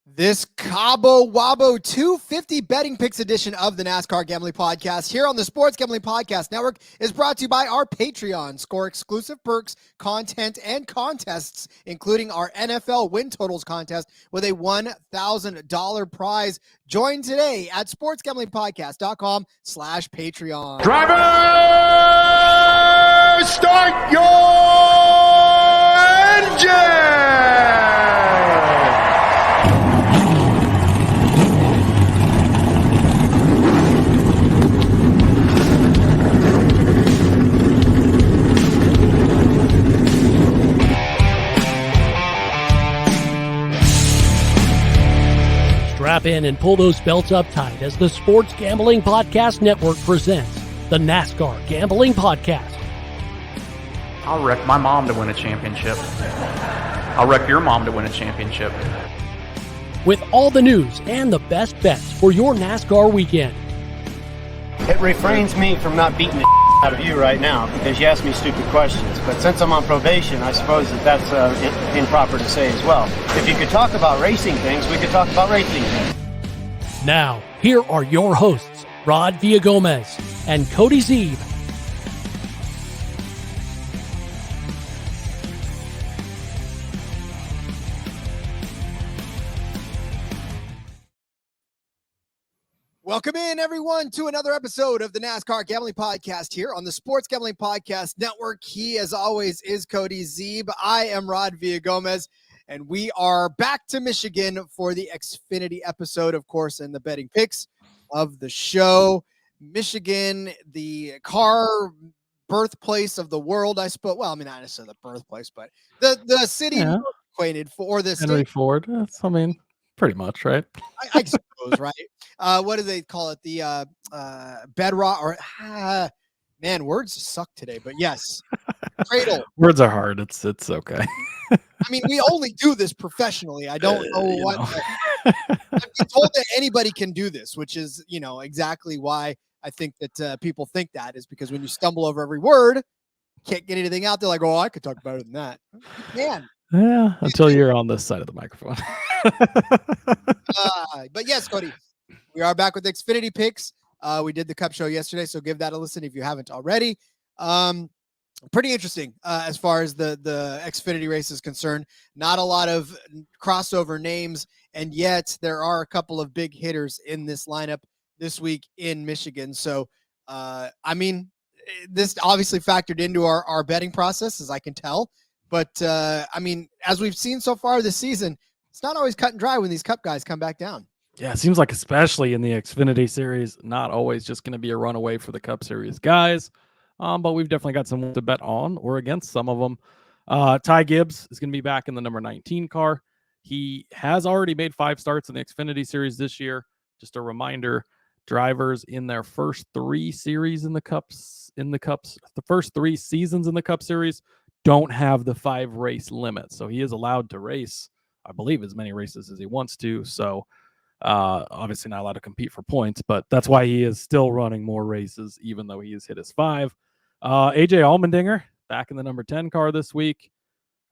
This Cabo Wabo 250 betting picks edition of the NASCAR Gambling Podcast here on the Sports Gambling Podcast Network is brought to you by our Patreon. Score exclusive perks, content, and contests, including our NFL win totals contest with a $1,000 prize. Join today at sportsgamblingpodcast.com/Patreon. Drivers, start your engine! Strap in and pull those belts up tight as the Sports Gambling Podcast Network presents the NASCAR Gambling Podcast. I'll wreck my mom to win a championship. I'll wreck your mom to win a championship. With all the news and the best bets for your NASCAR weekend. It refrains me from not beating the out of you right now because you ask me stupid questions. But since I'm on probation, I suppose that's improper to say as well. If you could talk about racing things, we could talk about racing things. Now, here are your hosts, Rod Villagomez and Cody Zeeb. Welcome in, everyone, to another episode of the NASCAR Gambling Podcast here on the Sports Gambling Podcast Network. He, as always, is Cody Zeeb. I am Rod Villagomez, and we are back to Michigan for the Xfinity episode, of course, and the betting picks of the show. Michigan, the car birthplace of the world, I suppose. Well, I mean, not necessarily the birthplace, but the city acquainted for this. Henry Ford. Pretty much, right? I suppose, right? What do they call it? The bedrock or man, words suck today, but yes. Cradle. Words are hard. It's okay. I mean, we only do this professionally. I don't know what I've been told that anybody can do this, which is, exactly why I think that people think that is because when you stumble over every word, can't get anything out there like, oh, I could talk better than that. You can. Yeah, until you're on this side of the microphone. But yes, Cody, we are back with Xfinity picks. We did the Cup show yesterday, so give that a listen if you haven't already. Pretty interesting as far as the Xfinity race is concerned. Not a lot of crossover names, and yet there are a couple of big hitters in this lineup this week in Michigan. So, I mean, this obviously factored into our betting process, as I can tell. But, I mean, as we've seen so far this season, it's not always cut and dry when these Cup guys come back down. Yeah, it seems like especially in the Xfinity Series, not always just going to be a runaway for the Cup Series guys. But we've definitely got some to bet on or against some of them. Ty Gibbs is going to be back in the number 19 car. He has already made 5 starts in the Xfinity Series this year. Just a reminder, drivers in their first 3 series the first 3 seasons in the Cup Series don't have the 5 race limit. So he is allowed to race, I believe, as many races as he wants to. So obviously not allowed to compete for points, but that's why he is still running more races, even though he has hit his 5. AJ Allmendinger back in the number 10 car this week.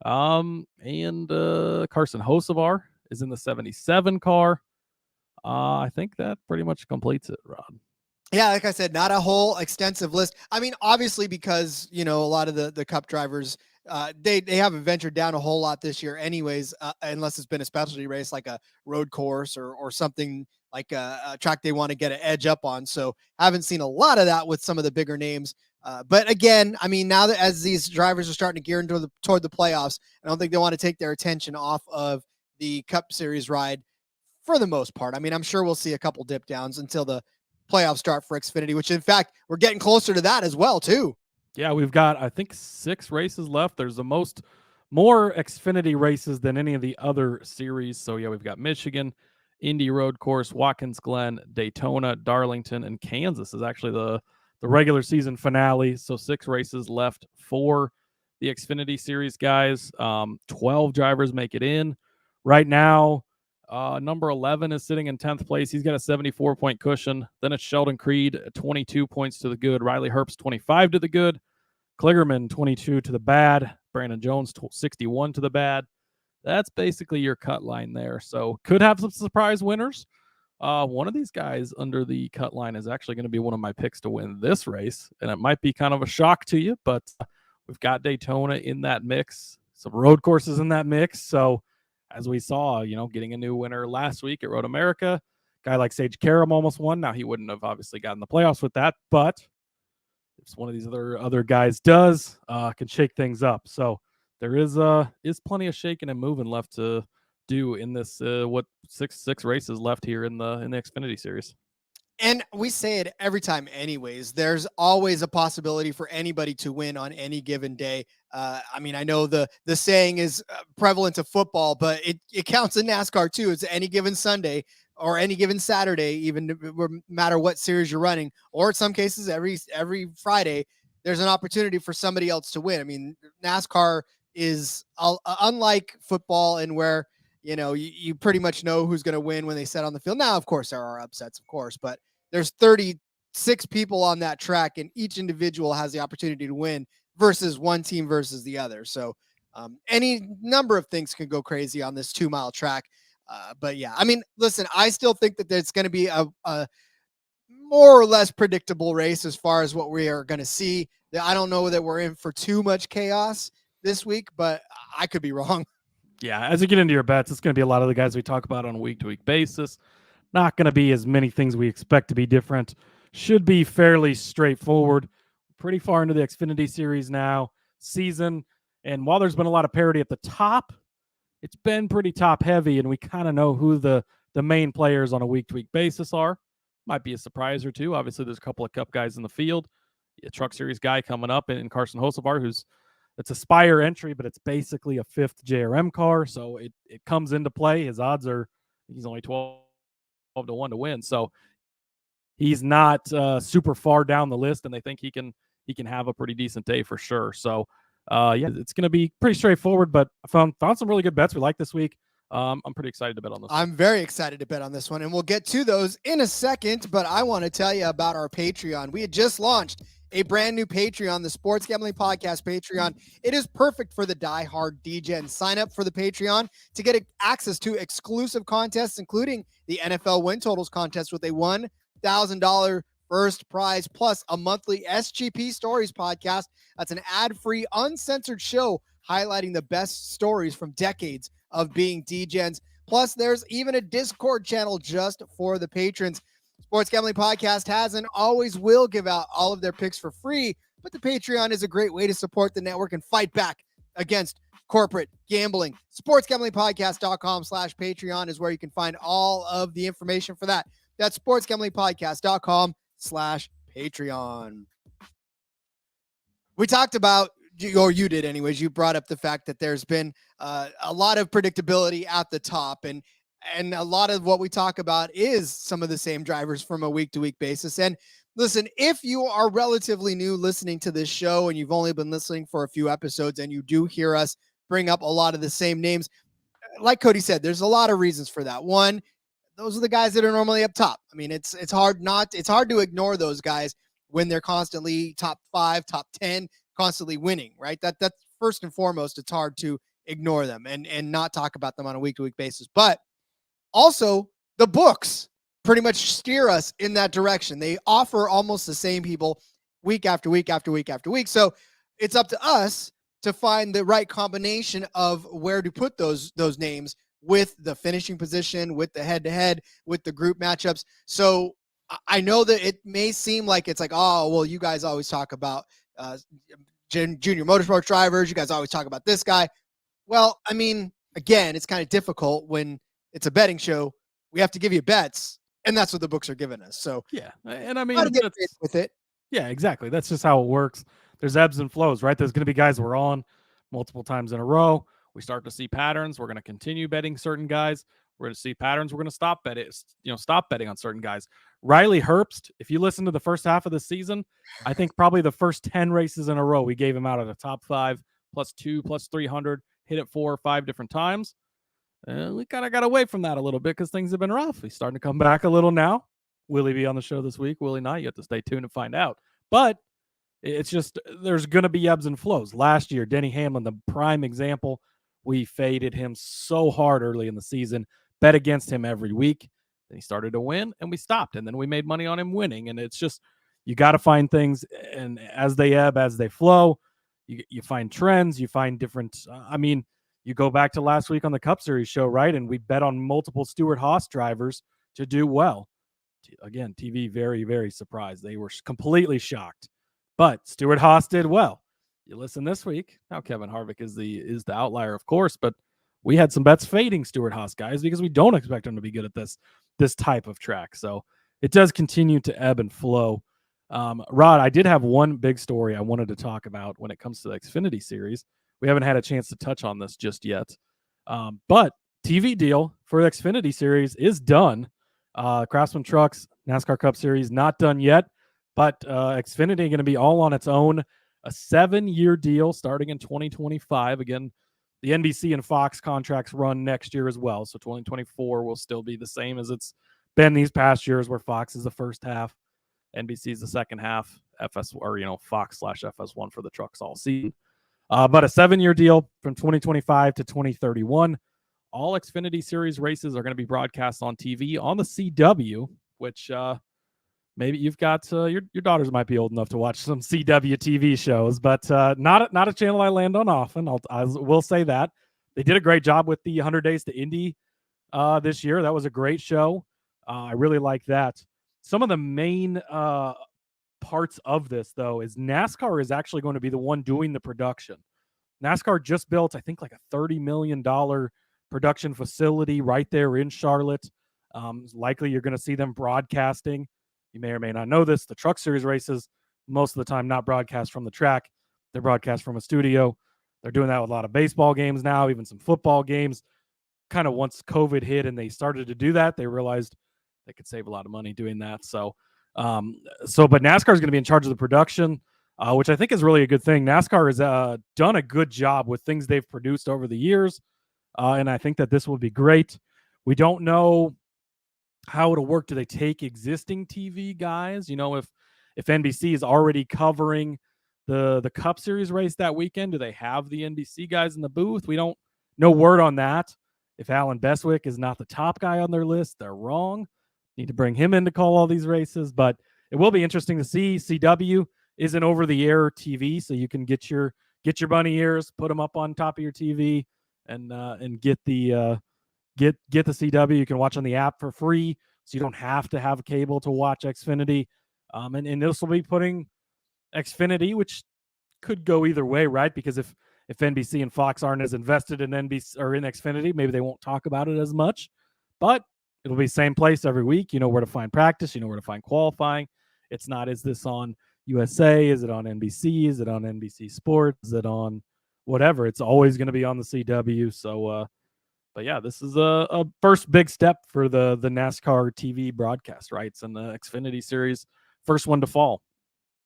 And Carson Hocevar is in the 77 car. I think that pretty much completes it, Rod. Yeah, like I said, not a whole extensive list. I mean, obviously, because, a lot of the Cup drivers, they haven't ventured down a whole lot this year anyways, unless it's been a specialty race like a road course or something like a track they want to get an edge up on. So haven't seen a lot of that with some of the bigger names. But again, I mean, now that as these drivers are starting to gear toward the playoffs, I don't think they want to take their attention off of the Cup Series ride for the most part. I mean, I'm sure we'll see a couple dip downs until the playoffs start for Xfinity, which in fact, we're getting closer to that as well, too. Yeah, we've got, I think, 6 races left. There's more Xfinity races than any of the other series. So, yeah, we've got Michigan, Indy Road Course, Watkins Glen, Daytona, Darlington, and Kansas is actually the regular season finale. So 6 races left for the Xfinity Series guys. 12 drivers make it in. Right now, number 11 is sitting in 10th place. He's got a 74-point cushion. Then it's Sheldon Creed, 22 points to the good. Riley Herbst, 25 to the good. Kligerman, 22 to the bad. Brandon Jones, 61 to the bad. That's basically your cut line there. So could have some surprise winners. One of these guys under the cut line is actually going to be one of my picks to win this race, and it might be kind of a shock to you, but we've got Daytona in that mix, some road courses in that mix. So as we saw, getting a new winner last week at Road America, guy like Sage Karam almost won. Now he wouldn't have obviously gotten the playoffs with that, but if one of these other guys does, can shake things up. So there is plenty of shaking and moving left to do in this six races left here in the Xfinity Series. And we say it every time anyways. There's always a possibility for anybody to win on any given day. I mean, I know the saying is prevalent to football, but it counts in NASCAR too. It's any given Sunday or any given Saturday, even no matter what series you're running, or in some cases every Friday, there's an opportunity for somebody else to win. I mean, NASCAR is unlike football in where you pretty much know who's going to win when they set on the field. Now, of course, there are upsets, of course, but there's 36 people on that track, and each individual has the opportunity to win versus one team versus the other. So any number of things can go crazy on this 2-mile track. But yeah, I mean, listen, I still think that there's going to be a more or less predictable race as far as what we are going to see. I don't know that we're in for too much chaos this week, but I could be wrong. Yeah, as you get into your bets, it's going to be a lot of the guys we talk about on a week-to-week basis. Not going to be as many things we expect to be different. Should be fairly straightforward. Pretty far into the Xfinity Series now, season. And while there's been a lot of parity at the top, it's been pretty top-heavy, and we kind of know who the main players on a week-to-week basis are. Might be a surprise or two. Obviously, there's a couple of Cup guys in the field. A Truck Series guy coming up in Carson Hocevar, it's a Spire entry, but it's basically a 5th JRM car, so it comes into play. His odds are he's only 12 to 1 to win, so he's not super far down the list, and they think he can have a pretty decent day for sure. So yeah, it's going to be pretty straightforward, but I found some really good bets we like this week. I'm pretty excited to bet on this. I'm very excited to bet on this one, and we'll get to those in a second, but I want to tell you about our Patreon. We had just launched a brand new Patreon, the Sports Gambling Podcast Patreon. It is perfect for the diehard DJ. Sign up for the Patreon to get access to exclusive contests, including the NFL win totals contest with a $1,000 first prize, plus a monthly SGP Stories podcast. That's an ad-free, uncensored show highlighting the best stories from decades of being DGens. Plus, there's even a Discord channel just for the patrons. Sports Gambling Podcast has and always will give out all of their picks for free, but the Patreon is a great way to support the network and fight back against corporate gambling. SportsGamblingPodcast.com/Patreon is where you can find all of the information for that. That's SportsGamblingPodcast.com/Patreon. We talked about, or you did anyways, you brought up the fact that there's been a lot of predictability at the top, and a lot of what we talk about is some of the same drivers from a week-to-week basis. And listen, if you are relatively new listening to this show and you've only been listening for a few episodes and you do hear us bring up a lot of the same names, like Cody said, there's a lot of reasons for that. One, those are the guys that are normally up top. I mean, it's hard to ignore those guys when they're constantly top 5, top 10, constantly winning, right? That's first and foremost. It's hard to ignore them and not talk about them on a week-to-week basis. But also, the books pretty much steer us in that direction. They offer almost the same people week after week after week after week. So it's up to us to find the right combination of where to put those names with the finishing position, with the head-to-head, with the group matchups. So I know that it may seem like it's like, oh, well, you guys always talk about junior motorsport drivers. You guys always talk about this guy. Well, I mean, again, it's kind of difficult when it's a betting show. We have to give you bets, and that's what the books are giving us. So yeah, and I mean, get with it. Yeah, exactly. That's just how it works. There's ebbs and flows, right? There's going to be guys we're on multiple times in a row. We start to see patterns. We're going to continue betting certain guys. We're going to see patterns. We're going to stop betting on certain guys. Riley Herbst, if you listen to the first half of the season, I think probably the first 10 races in a row, we gave him out at a top 5, +2, +300, hit it 4 or 5 different times. We kind of got away from that a little bit because things have been rough. He's starting to come back a little now. Will he be on the show this week? Will he not? You have to stay tuned and find out. But it's just there's going to be ebbs and flows. Last year, Denny Hamlin, the prime example, We faded him so hard early in the season, bet against him every week. Then he started to win, and we stopped. And then we made money on him winning. And it's just, you got to find things, and as they ebb, as they flow, you find trends, you find different. You go back to last week on the Cup Series show, right? And we bet on multiple Stewart-Haas drivers to do well. Again, TV very, very surprised. They were completely shocked. But Stewart-Haas did well. You listen this week. Now Kevin Harvick is the outlier, of course, but we had some bets fading Stewart-Haas guys because we don't expect him to be good at this type of track. So it does continue to ebb and flow. Rod, I did have one big story I wanted to talk about when it comes to the Xfinity Series. We haven't had a chance to touch on this just yet. But TV deal for the Xfinity Series is done. Craftsman Trucks, NASCAR Cup Series, not done yet. But Xfinity going to be all on its own. A 7-year deal starting in 2025. Again, the NBC and Fox contracts run next year as well. So 2024 will still be the same as it's been these past years, where Fox is the first half, NBC is the second half, Fox/FS1 for the trucks all season. But a 7-year deal from 2025 to 2031. All Xfinity Series races are going to be broadcast on TV on the CW, which maybe you've got your daughters might be old enough to watch some CW TV shows, but not a channel I land on often. I will say that. They did a great job with the 100 Days to Indy this year. That was a great show. I really like that. Some of the main parts of this, though, is NASCAR is actually going to be the one doing the production. NASCAR just built, I think, like a $30 million production facility right there in Charlotte. Likely you're going to see them broadcasting. You may or may not know this. The Truck Series races, most of the time, not broadcast from the track. They're broadcast from a studio. They're doing that with a lot of baseball games now, even some football games. Kind of once COVID hit and they started to do that, they realized they could save a lot of money doing that. But NASCAR is going to be in charge of the production, which I think is really a good thing. NASCAR has done a good job with things they've produced over the years, and I think that this will be great. We don't know how it'll work. Do they take existing TV guys? If NBC is already covering the Cup Series race that weekend, do they have the NBC guys in the booth? We don't know word on that. If Alan Bestwick is not the top guy on their list, they're wrong. Need to bring him in to call all these races, but it will be interesting to see. CW is an over-the-air TV, so you can get your bunny ears, put them up on top of your TV, and get the CW. You can watch on the app for free, so you don't have to have cable to watch Xfinity. And this will be putting Xfinity, which could go either way, right? Because if NBC and Fox aren't as invested in NBC or in Xfinity, maybe they won't talk about it as much. But it'll be same place every week. You know where to find practice. You know where to find qualifying. It's not, is this on USA? Is it on NBC? Is it on NBC Sports? Is it on whatever? It's always going to be on the CW. So, but yeah, this is a first big step for the NASCAR TV broadcast rights and the Xfinity Series, first one to fall.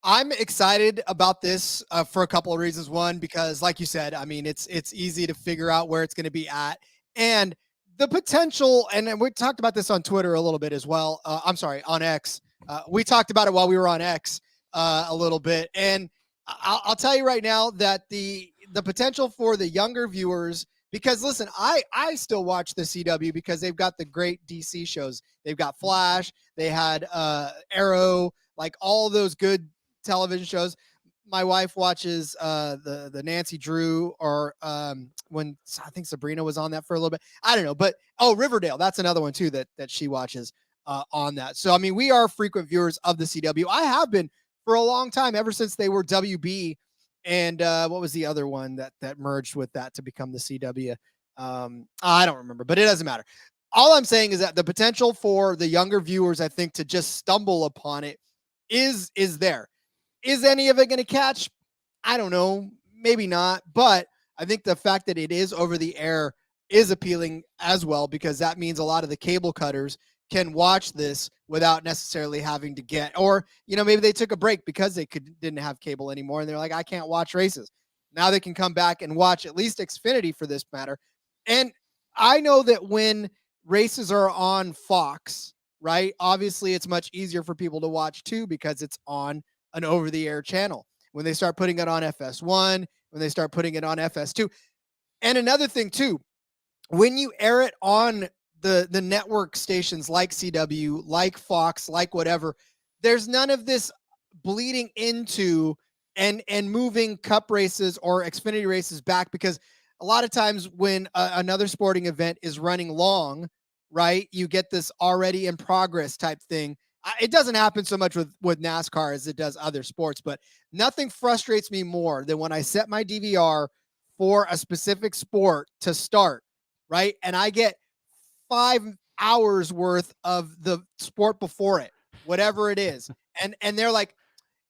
I'm excited about this for a couple of reasons. One, because like you said, I mean, it's easy to figure out where it's going to be at, and the potential, and we talked about this on Twitter a little bit as well. On X. We talked about it while we were on X a little bit, and I'll tell you right now that the potential for the younger viewers, because listen, I still watch the CW because they've got the great DC shows. They've got Flash, they had Arrow, like all those good television shows. My wife watches the Nancy Drew, or when I think Sabrina was on that for a little bit. I don't know, but Riverdale, that's another one too that she watches on that. So I mean, we are frequent viewers of the CW. I have been for a long time, ever since they were WB, and what was the other one that merged with that to become the CW? I don't remember, but it doesn't matter. All I'm saying is that the potential for the younger viewers, I think, to just stumble upon it is there. Is any of it going to catch? I don't know. Maybe not. But I think the fact that it is over the air is appealing as well, because that means a lot of the cable cutters can watch this without necessarily having to get, or, maybe they took a break because they didn't have cable anymore. And they're like, I can't watch races. Now they can come back and watch at least Xfinity for this matter. And I know that when races are on Fox, right, obviously it's much easier for people to watch too, because it's on an over-the-air channel. When they start putting it on FS1, when they start putting it on FS2, And another thing too, when you air it on the network stations like CW, like Fox, like whatever, there's none of this bleeding into and moving cup races or Xfinity races back, because a lot of times when another sporting event is running long, right, you get this already in progress type thing. It doesn't happen so much with NASCAR as it does other sports, but nothing frustrates me more than when I set my DVR for a specific sport to start, right? And I get 5 hours worth of the sport before it, whatever it is. And they're like,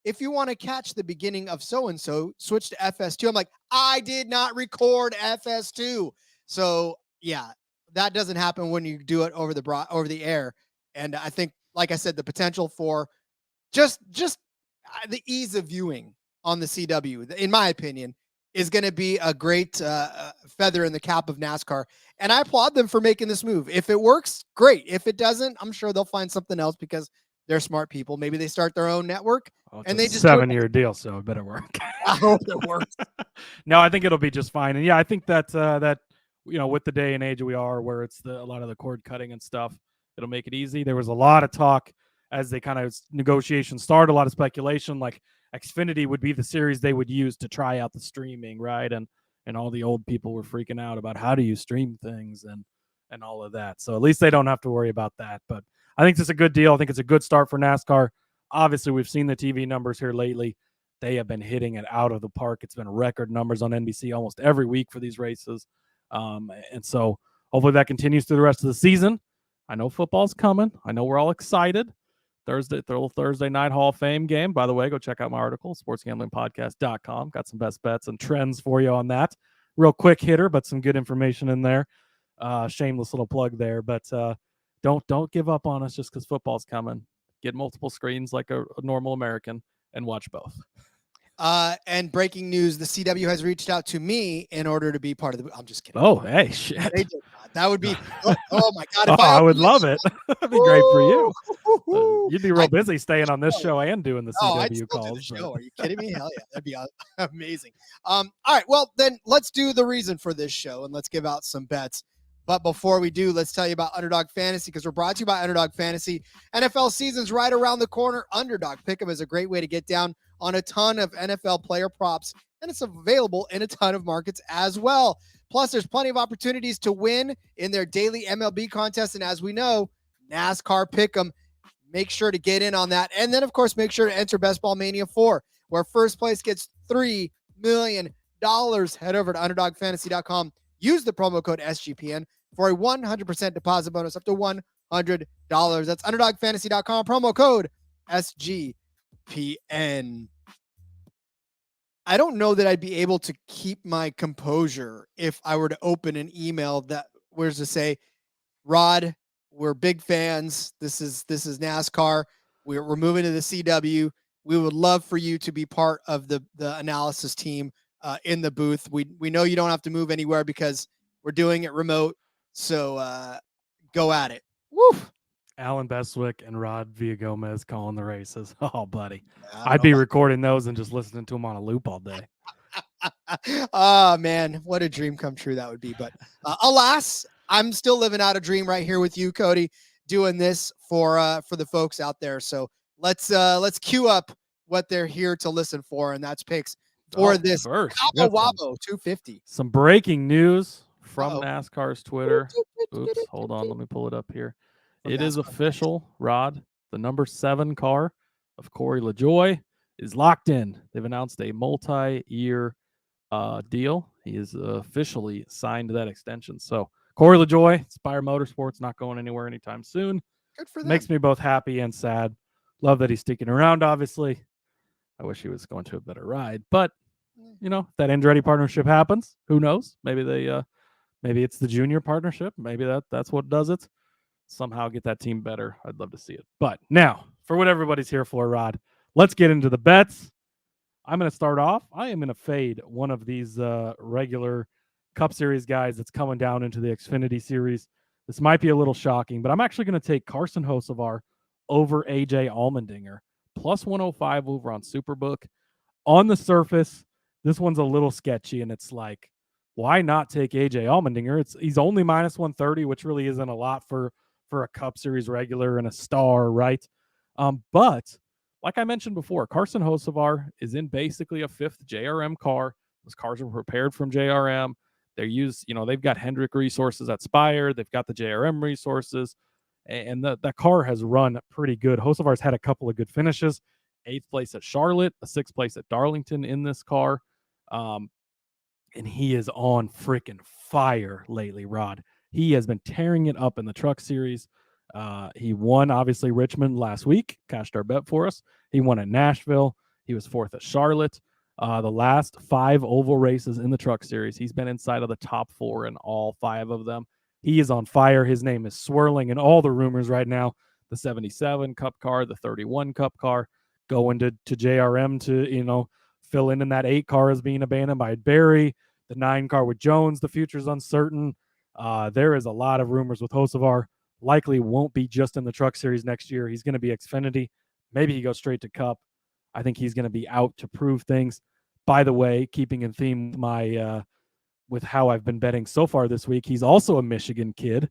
if you want to catch the beginning of so-and-so, switch to FS2. I'm like, I did not record FS2. So yeah, that doesn't happen when you do it over the air. And I think, like I said, the potential for just the ease of viewing on the CW, in my opinion, is going to be a great feather in the cap of NASCAR. And I applaud them for making this move. If it works, great. If it doesn't, I'm sure they'll find something else, because they're smart people. Maybe they start their own network and they just 7-year deal, so it better work. I hope it works. No, I think it'll be just fine. And yeah, I think that with the day and age we are, where it's a lot of the cord cutting and stuff, it'll make it easy. There was a lot of talk as they kind of negotiations started, a lot of speculation, like Xfinity would be the series they would use to try out the streaming, right? And all the old people were freaking out about how do you stream things and all of that. So at least they don't have to worry about that. But I think it's a good deal. I think it's a good start for NASCAR. Obviously, we've seen the TV numbers here lately. They have been hitting it out of the park. It's been record numbers on NBC almost every week for these races. And so hopefully that continues through the rest of the season. I know football's coming. I know we're all excited. Thursday night Hall of Fame game. By the way, go check out my article, sportsgamblingpodcast.com. Got some best bets and trends for you on that. Real quick hitter, but some good information in there. Shameless little plug there, but don't give up on us just because football's coming. Get multiple screens like a normal American and watch both. And breaking news, the CW has reached out to me in order to be part of the. I'm just kidding. Oh, hey, shit. They did not. That would be. Oh my God. If I would love it. That'd be great for you. Woo-hoo. You'd be real busy staying on this show and doing the I'd CW still calls. do the show. Are you kidding me? Hell yeah. That'd be amazing. All right. Well, then let's do the reason for this show and let's give out some bets. But before we do, let's tell you about Underdog Fantasy, because we're brought to you by Underdog Fantasy. NFL season's right around the corner. Underdog Pick'em is a great way to get down on a ton of NFL player props, and it's available in a ton of markets as well. Plus, there's plenty of opportunities to win in their daily MLB contest, and as we know, NASCAR Pick'em. Make sure to get in on that. And then, of course, make sure to enter Best Ball Mania 4, where first place gets $3 million. Head over to UnderdogFantasy.com. Use the promo code SGPN for a 100% deposit bonus up to $100. That's UnderdogFantasy.com. Promo code SGPN. I don't know that I'd be able to keep my composure if I were to open an email that was to say, Rod, we're big fans. This is NASCAR. We're moving to the CW. We would love for you to be part of the analysis team in the booth. We know you don't have to move anywhere because we're doing it remote. So go at it. Woo! Alan Bestwick and Rod Villagomez calling the races. Oh, buddy. I'd be recording those and just listening to them on a loop all day. Oh, man. What a dream come true that would be. But alas, I'm still living out a dream right here with you, Cody, doing this for the folks out there. So let's queue up what they're here to listen for, and that's picks for this Cabo Wabo 250. Some breaking news from NASCAR's Twitter. Oops, hold on, let me pull it up here. It is official, Rod. The number 7 car of Corey LaJoie is locked in. They've announced a multi-year deal. He is officially signed that extension. So Corey LaJoie, Spire Motorsports, not going anywhere anytime soon. Good for them. Makes me both happy and sad. Love that he's sticking around, obviously. I wish he was going to a better ride. But, if that Andretti partnership happens, who knows? Maybe maybe it's the junior partnership. Maybe that's what does it. Somehow get that team better. I'd love to see it. But now, for what everybody's here for, Rod, let's get into the bets. I'm going to start off. I am going to fade one of these regular Cup Series guys that's coming down into the Xfinity Series. This might be a little shocking, but I'm actually going to take Carson Hocevar over AJ Allmendinger, plus 105 over on Superbook. On the surface, this one's a little sketchy, and it's like why not take AJ Allmendinger? He's only minus 130, which really isn't a lot for a Cup Series regular and a star, right? But like I mentioned before, Carson Hocevar is in basically a 5th JRM car. Those cars are prepared from JRM. They've got Hendrick resources at Spire. They've got the JRM resources. And that car has run pretty good. Hocevar's had a couple of good finishes. 8th place at Charlotte, a 6th place at Darlington in this car. And he is on freaking fire lately, Rod. He has been tearing it up in the Truck Series. He won, obviously, Richmond last week, cashed our bet for us. He won at Nashville. He was 4th at Charlotte. The last 5 oval races in the Truck Series, he's been inside of the top 4 in all 5 of them. He is on fire. His name is swirling in all the rumors right now. The 77 Cup car, the 31 Cup car, going to JRM to, fill in that 8 car is being abandoned by Barry. The 9 car with Jones, the future's uncertain. There is a lot of rumors with Hocevar. Likely won't be just in the Truck Series next year. He's going to be Xfinity. Maybe he goes straight to Cup. I think he's going to be out to prove things. By the way, keeping in theme with with how I've been betting so far this week, he's also a Michigan kid.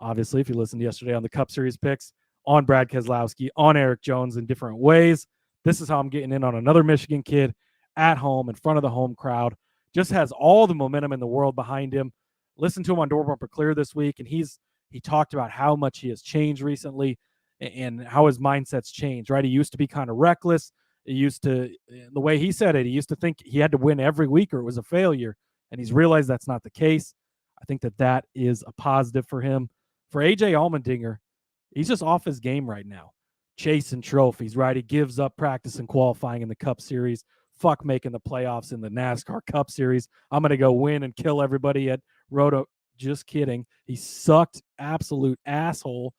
Obviously, if you listened yesterday on the Cup Series picks, on Brad Keselowski, on Eric Jones in different ways. This is how I'm getting in on another Michigan kid at home in front of the home crowd. Just has all the momentum in the world behind him. Listen to him on Door Bumper Clear this week, and he talked about how much he has changed recently and how his mindset's changed, right? He used to be kind of reckless. The way he said it, he used to think he had to win every week or it was a failure, and he's realized that's not the case. I think that is a positive for him. For AJ Allmendinger, he's just off his game right now. Chasing trophies, right? He gives up practice and qualifying in the Cup Series. Fuck making the playoffs in the NASCAR Cup Series. I'm going to go win and kill everybody at Roto. Just kidding. He sucked absolute asshole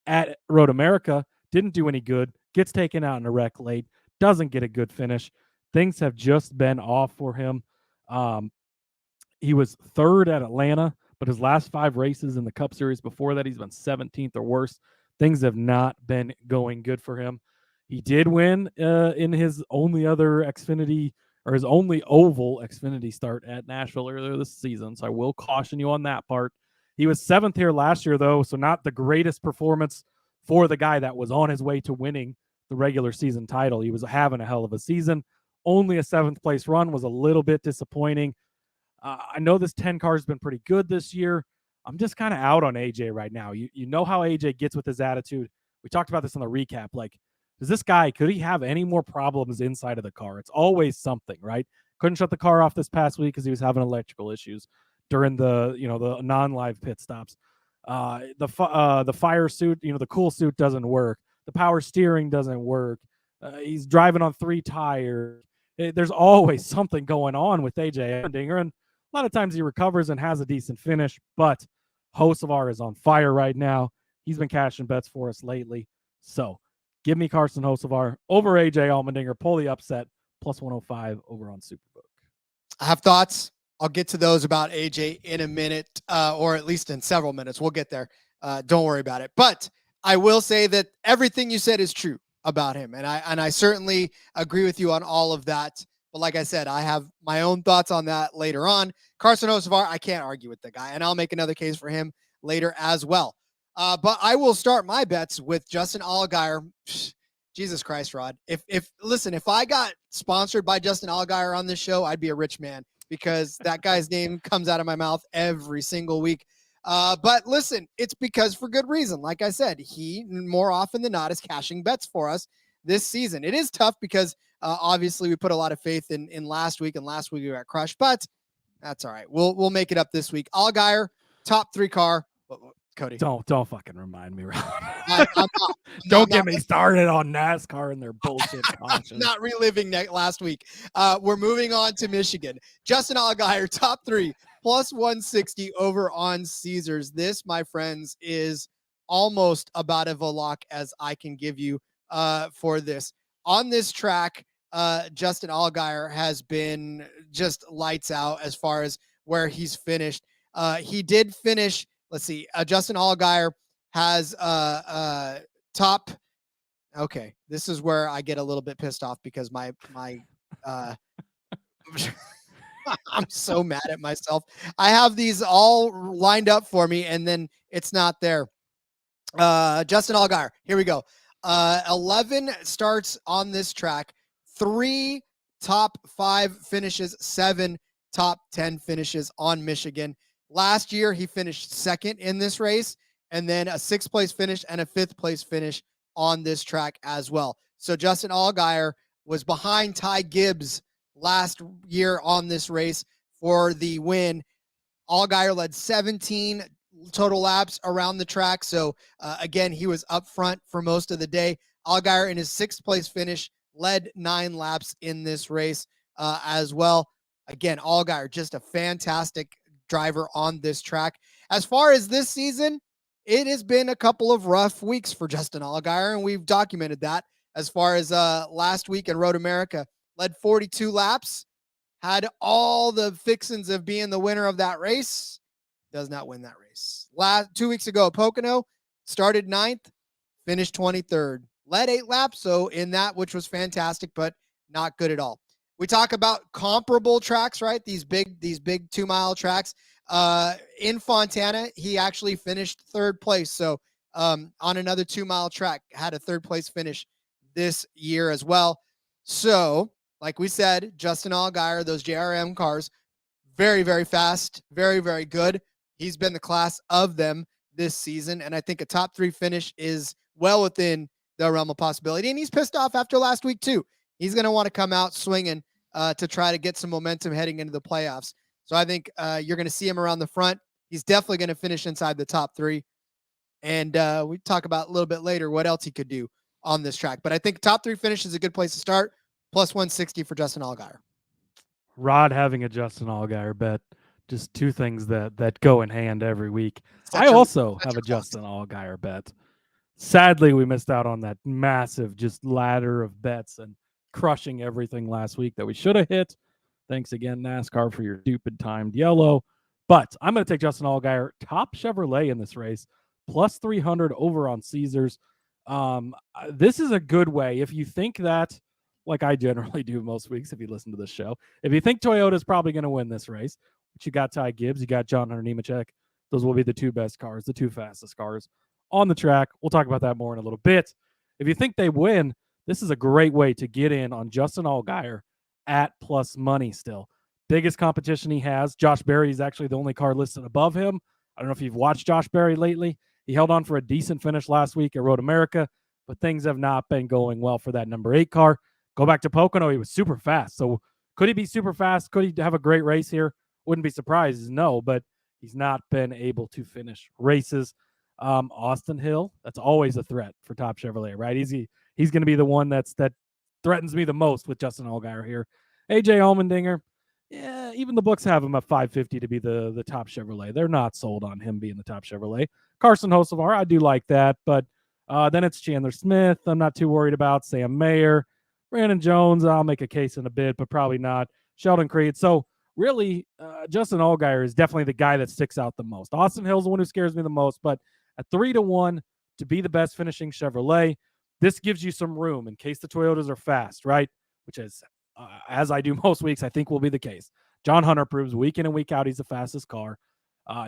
at Road America. Didn't do any good. Gets taken out in a wreck late. Doesn't get a good finish. Things have just been off for him. He was 3rd at Atlanta, but his last 5 races in the Cup Series before that, he's been 17th or worse. Things have not been going good for him. He did win in his only other Xfinity, or his only oval Xfinity start at Nashville earlier this season, so I will caution you on that part. He was 7th here last year, though, so not the greatest performance for the guy that was on his way to winning the regular season title. He was having a hell of a season. Only a 7th place run was a little bit disappointing. I know this 10 car has been pretty good this year. I'm just kind of out on AJ right now. You know how AJ gets with his attitude. We talked about this in the recap. Like, could he have any more problems inside of the car? It's always something, right? Couldn't shut the car off this past week because he was having electrical issues during the non-live pit stops. The fire suit, the cool suit doesn't work. The power steering doesn't work. He's driving on 3 tires. There's always something going on with AJ Allmendinger, and a lot of times he recovers and has a decent finish, but Hocevar is on fire right now. He's been cashing bets for us lately. So give me Carson Hocevar over AJ Allmendinger. Pull the upset, plus 105 over on Superbook. I have thoughts. I'll get to those about AJ in a minute, or at least in several minutes. We'll get there. Don't worry about it. But I will say that everything you said is true about him. And I certainly agree with you on all of that. But like I said, I have my own thoughts on that later on. Carson Hocevar, I can't argue with the guy, and I'll make another case for him later as well. But I will start my bets with Justin Allgaier. Jesus Christ, Rod. If I got sponsored by Justin Allgaier on this show, I'd be a rich man, because that guy's name comes out of my mouth every single week. But listen, it's because for good reason. Like I said, he more often than not is cashing bets for us this season. It is tough because obviously we put a lot of faith in last week, and last week we got crushed, but that's all right. We'll make it up this week. Allgaier, top 3 car. Cody, don't fucking remind me, Ron. Don't get me started on NASCAR and their bullshit cautions. Not reliving last week. We're moving on to Michigan. Justin Allgaier, top 3, plus 160 over on Caesars. This, my friends, is almost about as a lock as I can give you for this. On this track, Justin Allgaier has been just lights out as far as where he's finished. He did finish, let's see, Justin Allgaier has top. Okay, this is where I get a little bit pissed off because my I'm so mad at myself. I have these all lined up for me, and then it's not there. Justin Allgaier, here we go. 11 starts on this track, 3 top 5 finishes, 7 top 10 finishes on Michigan. Last year, he finished second in this race, and then a 6th place finish and a 5th place finish on this track as well. So Justin Allgaier was behind Ty Gibbs last year on this race for the win. Allgaier led 17 total laps around the track. So again, he was up front for most of the day. Allgaier in his 6th place finish led 9 laps in this race as well. Again, Allgaier, just a fantastic driver on this track. As far as this season, it has been a couple of rough weeks for Justin Allgaier, and we've documented that. As far as last week in Road America, led 42 laps, had all the fixings of being the winner of that race, does not win that race. 2 weeks ago at Pocono, started 9th, finished 23rd, led 8 laps, so in that, which was fantastic, but not good at all. We talk about comparable tracks, right? These big 2-mile tracks. In Fontana, he actually finished 3rd place. So on another 2-mile track, had a 3rd place finish this year as well. So, like we said, Justin Allgaier, those JRM cars, very, very fast, very, very good. He's been the class of them this season, and I think a top 3 finish is well within the realm of possibility. And he's pissed off after last week too. He's going to want to come out swinging to try to get some momentum heading into the playoffs. So I think you're going to see him around the front. He's definitely going to finish inside the top 3. And we talk about a little bit later what else he could do on this track. But I think top 3 finish is a good place to start. Plus 160 for Justin Allgaier. Rod having a Justin Allgaier bet. Just 2 things that go in hand every week. I have a Justin Allgaier bet. Sadly, we missed out on that massive just ladder of bets and crushing everything last week that we should have hit. Thanks again, NASCAR, for your stupid timed yellow. But I'm going to take Justin Allgaier, top Chevrolet in this race, plus 300 over on Caesars. This is a good way. If you think that, like I generally do most weeks if you listen to this show, if you think Toyota's probably going to win this race, but you got Ty Gibbs, you got John Hunter Nemechek, those will be the 2 best cars, the 2 fastest cars on the track. We'll talk about that more in a little bit. If you think they win, this is a great way to get in on Justin Allgaier at plus money still. Biggest competition he has. Josh Berry is actually the only car listed above him. I don't know if you've watched Josh Berry lately. He held on for a decent finish last week at Road America, but things have not been going well for that number 8 car. Go back to Pocono, he was super fast. So could he be super fast? Could he have a great race here? Wouldn't be surprised, no, but he's not been able to finish races. Austin Hill, that's always a threat for Top Chevrolet, right? He's going to be the one that threatens me the most with Justin Allgaier here. AJ Allmendinger, yeah, even the books have him at 550 to be the top Chevrolet. They're not sold on him being the top Chevrolet. Carson Hocevar, I do like that, but then it's Chandler Smith. I'm not too worried about Sam Mayer. Brandon Jones, I'll make a case in a bit, but probably not. Sheldon Creed. So really, Justin Allgaier is definitely the guy that sticks out the most. Austin Hill's the one who scares me the most, but at 3-1 to be the best finishing Chevrolet, this gives you some room in case the Toyotas are fast, right? Which is, as I do most weeks, I think will be the case. John Hunter proves week in and week out he's the fastest car.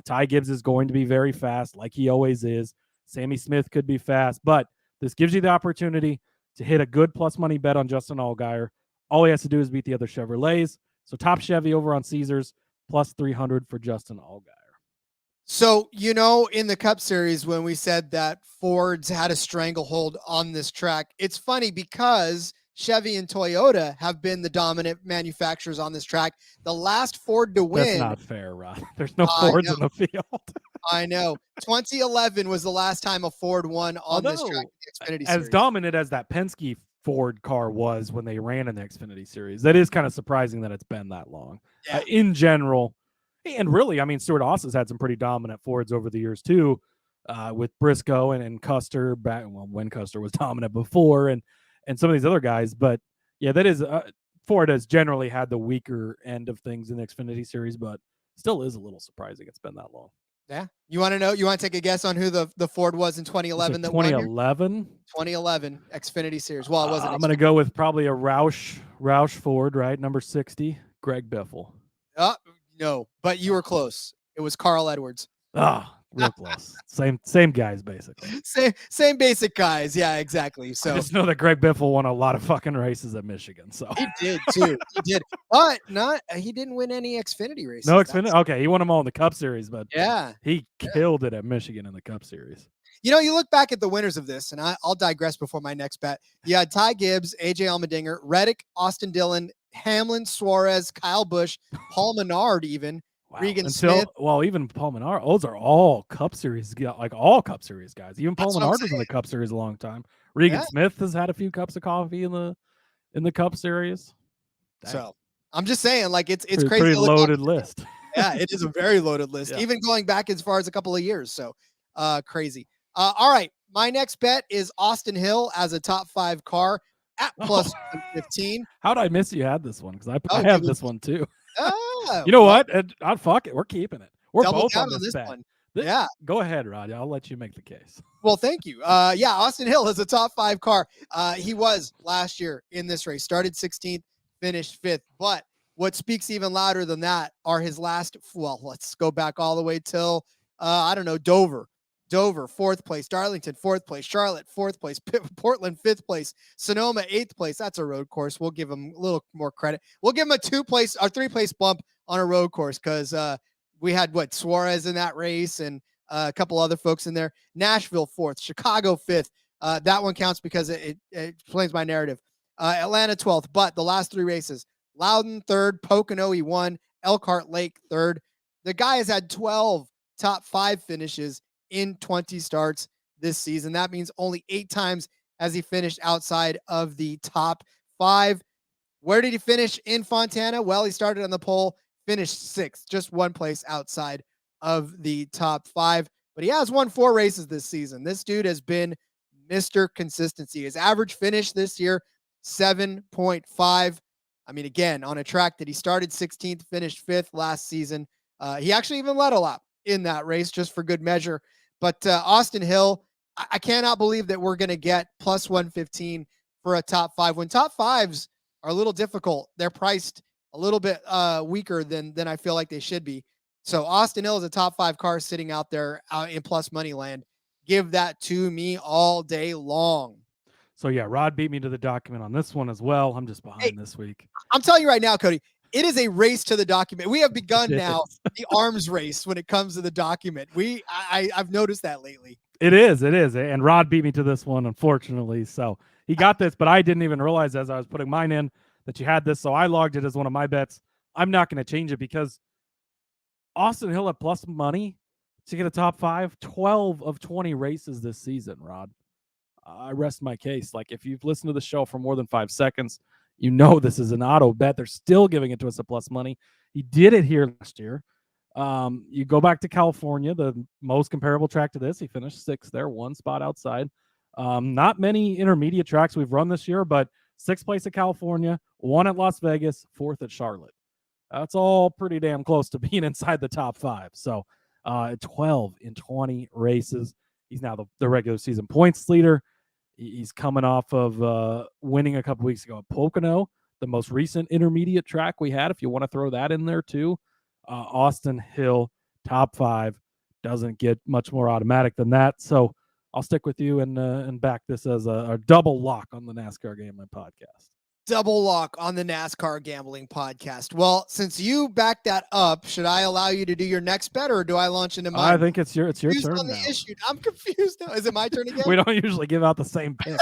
Ty Gibbs is going to be very fast, like he always is. Sammy Smith could be fast, but this gives you the opportunity to hit a good plus money bet on Justin Allgaier. All he has to do is beat the other Chevrolets. So top Chevy over on Caesars, plus 300 for Justin Allgaier. So, in the Cup Series, when we said that Ford's had a stranglehold on this track, it's funny because Chevy and Toyota have been the dominant manufacturers on this track. The last Ford to win. That's not fair, Rod. There's no Fords in the field. I know. 2011 was the last time a Ford won on this track, the Xfinity Series. As dominant as that Penske Ford car was when they ran in the Xfinity Series, that is kind of surprising that it's been that long. Yeah. In general, and really, I mean, Stuart Haas had some pretty dominant Fords over the years too, with Briscoe and Custer back when Custer was dominant before, and some of these other guys. But yeah, that is Ford has generally had the weaker end of things in the Xfinity Series, but still is a little surprising it's been that long. Yeah. You want to know? You want to take a guess on who the Ford was in 2011? 2011? 2011 Xfinity Series. Well, it wasn't. I'm going to go with probably a Roush Ford, right? Number 60, Greg Biffle. No, but you were close. It was Carl Edwards. Ah, real close. Same guys, basically. Same basic guys. Yeah, exactly. I So just know that Greg Biffle won a lot of fucking races at Michigan. So he did too. He did, but he didn't win any Xfinity races. no Xfinity. Okay, he won them all in the Cup Series, but Yeah, he killed it at Michigan in the Cup Series. You look back at the winners of this, and I'll digress before my next bet. You had Ty Gibbs, AJ Allmendinger, Reddick, Austin Dillon, Hamlin, Suarez, Kyle Busch, Paul Menard, even Regan Smith. Well, even Paul Menard. Those are all Cup Series, like all Cup Series guys. Even Paul Menard was in the Cup Series a long time. Regan Smith has had a few cups of coffee in the Cup Series. Dang. So I'm just saying, like it's crazy. Pretty loaded list. Yeah, it is a very loaded list, even going back as far as a couple of years. So crazy. All right. My next bet is Austin Hill as a top 5 car at plus 115. How did I miss you had this one? Because I have this one too. You know what? Fuck it. We're keeping it. We're both on this bet. One. Yeah. Go ahead, Rod. I'll let you make the case. Well, thank you. Yeah, Austin Hill is a top 5 car. He was last year in this race. Started 16th, finished 5th. But what speaks even louder than that are his last, let's go back all the way till, Dover, 4th place. Darlington, 4th place. Charlotte, 4th place. Portland, 5th place. Sonoma, 8th place. That's a road course. We'll give him a little more credit. We'll give him a 3-place bump on a road course because we had Suarez in that race and a couple other folks in there. Nashville, 4th. Chicago, 5th. That one counts because it explains my narrative. Atlanta, 12th. But the last 3 races: Loudon, 3rd. Pocono, he won. Elkhart Lake, 3rd. The guy has had 12 top 5 finishes in 20 starts this season. That means only 8 times has he finished outside of the top 5. Where did he finish in Fontana? Well, he started on the pole, finished 6th, just 1 place outside of the top 5. But he has won 4 races this season. This dude has been Mr. Consistency. His average finish this year, 7.5. I mean, again, on a track that he started 16th, finished 5th last season. He actually even led a lap in that race just for good measure. But Austin Hill, I cannot believe that we're going to get plus 115 for a top 5 when top 5s are a little difficult. They're priced a little bit weaker than I feel like they should be. So Austin Hill is a top 5 car sitting out there in plus money land. Give that to me all day long. So yeah, Rod beat me to the document on this one as well. I'm just behind this week. I'm telling you right now, Cody, it is a race to the document. We have begun now the arms race when it comes to the document. I've noticed that lately. It is. And Rod beat me to this one, unfortunately. So he got this, but I didn't even realize as I was putting mine in that you had this. So I logged it as one of my bets. I'm not going to change it because Austin Hill at plus money to get a top 5, 12 of 20 races this season, Rod. I rest my case. Like, if you've listened to the show for more than 5 seconds, you know this is an auto bet. They're still giving it to us at plus money. He did it here last year. You go back to California, the most comparable track to this. He finished 6th there, 1 spot outside. Not many intermediate tracks we've run this year, but 6th place at California, 1 at Las Vegas, 4th at Charlotte. That's all pretty damn close to being inside the top 5. So 12 in 20 races. He's now the regular season points leader. He's coming off of winning a couple weeks ago at Pocono, the most recent intermediate track we had, if you want to throw that in there too. Austin Hill, top 5, doesn't get much more automatic than that. So I'll stick with you and back this as a double lock on the NASCAR Gambling Podcast. Double lock on the NASCAR Gambling Podcast. Well, since you backed that up, should I allow you to do your next bet, or do I launch into mine? I think it's your turn on the now. Issue. I'm confused now. Is it my turn again? We don't usually give out the same pick.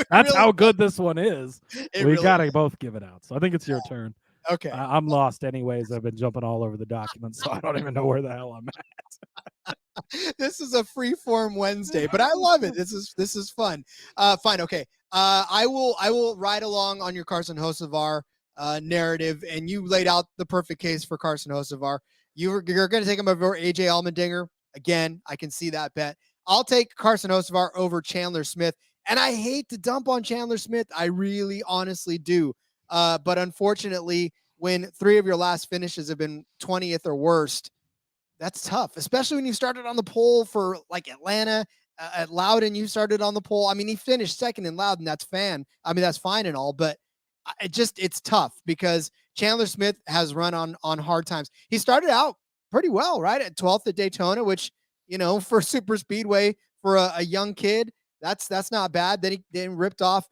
That's how good this one is. We got to both give it out. So I think it's your turn. Okay. I'm lost anyways. I've been jumping all over the documents, so I don't even know where the hell I'm at. This is a free form Wednesday, but I love it. This is fun. Fine. Okay. I will ride along on your Carson Hocevar narrative, and you laid out the perfect case for Carson Hocevar. You're going to take him over AJ Allmendinger. Again, I can see that bet. I'll take Carson Hocevar over Chandler Smith, and I hate to dump on Chandler Smith. I really honestly do. But unfortunately, when 3 of your last finishes have been 20th or worst, that's tough, especially when you started on the pole for like Atlanta. At Loudon, you started on the pole. I mean, he finished 2nd in Loudon. That's fine and all, but it's tough because Chandler Smith has run on hard times. He started out pretty well, right? At 12th at Daytona, which, for super speedway for a young kid, that's not bad. Then he ripped off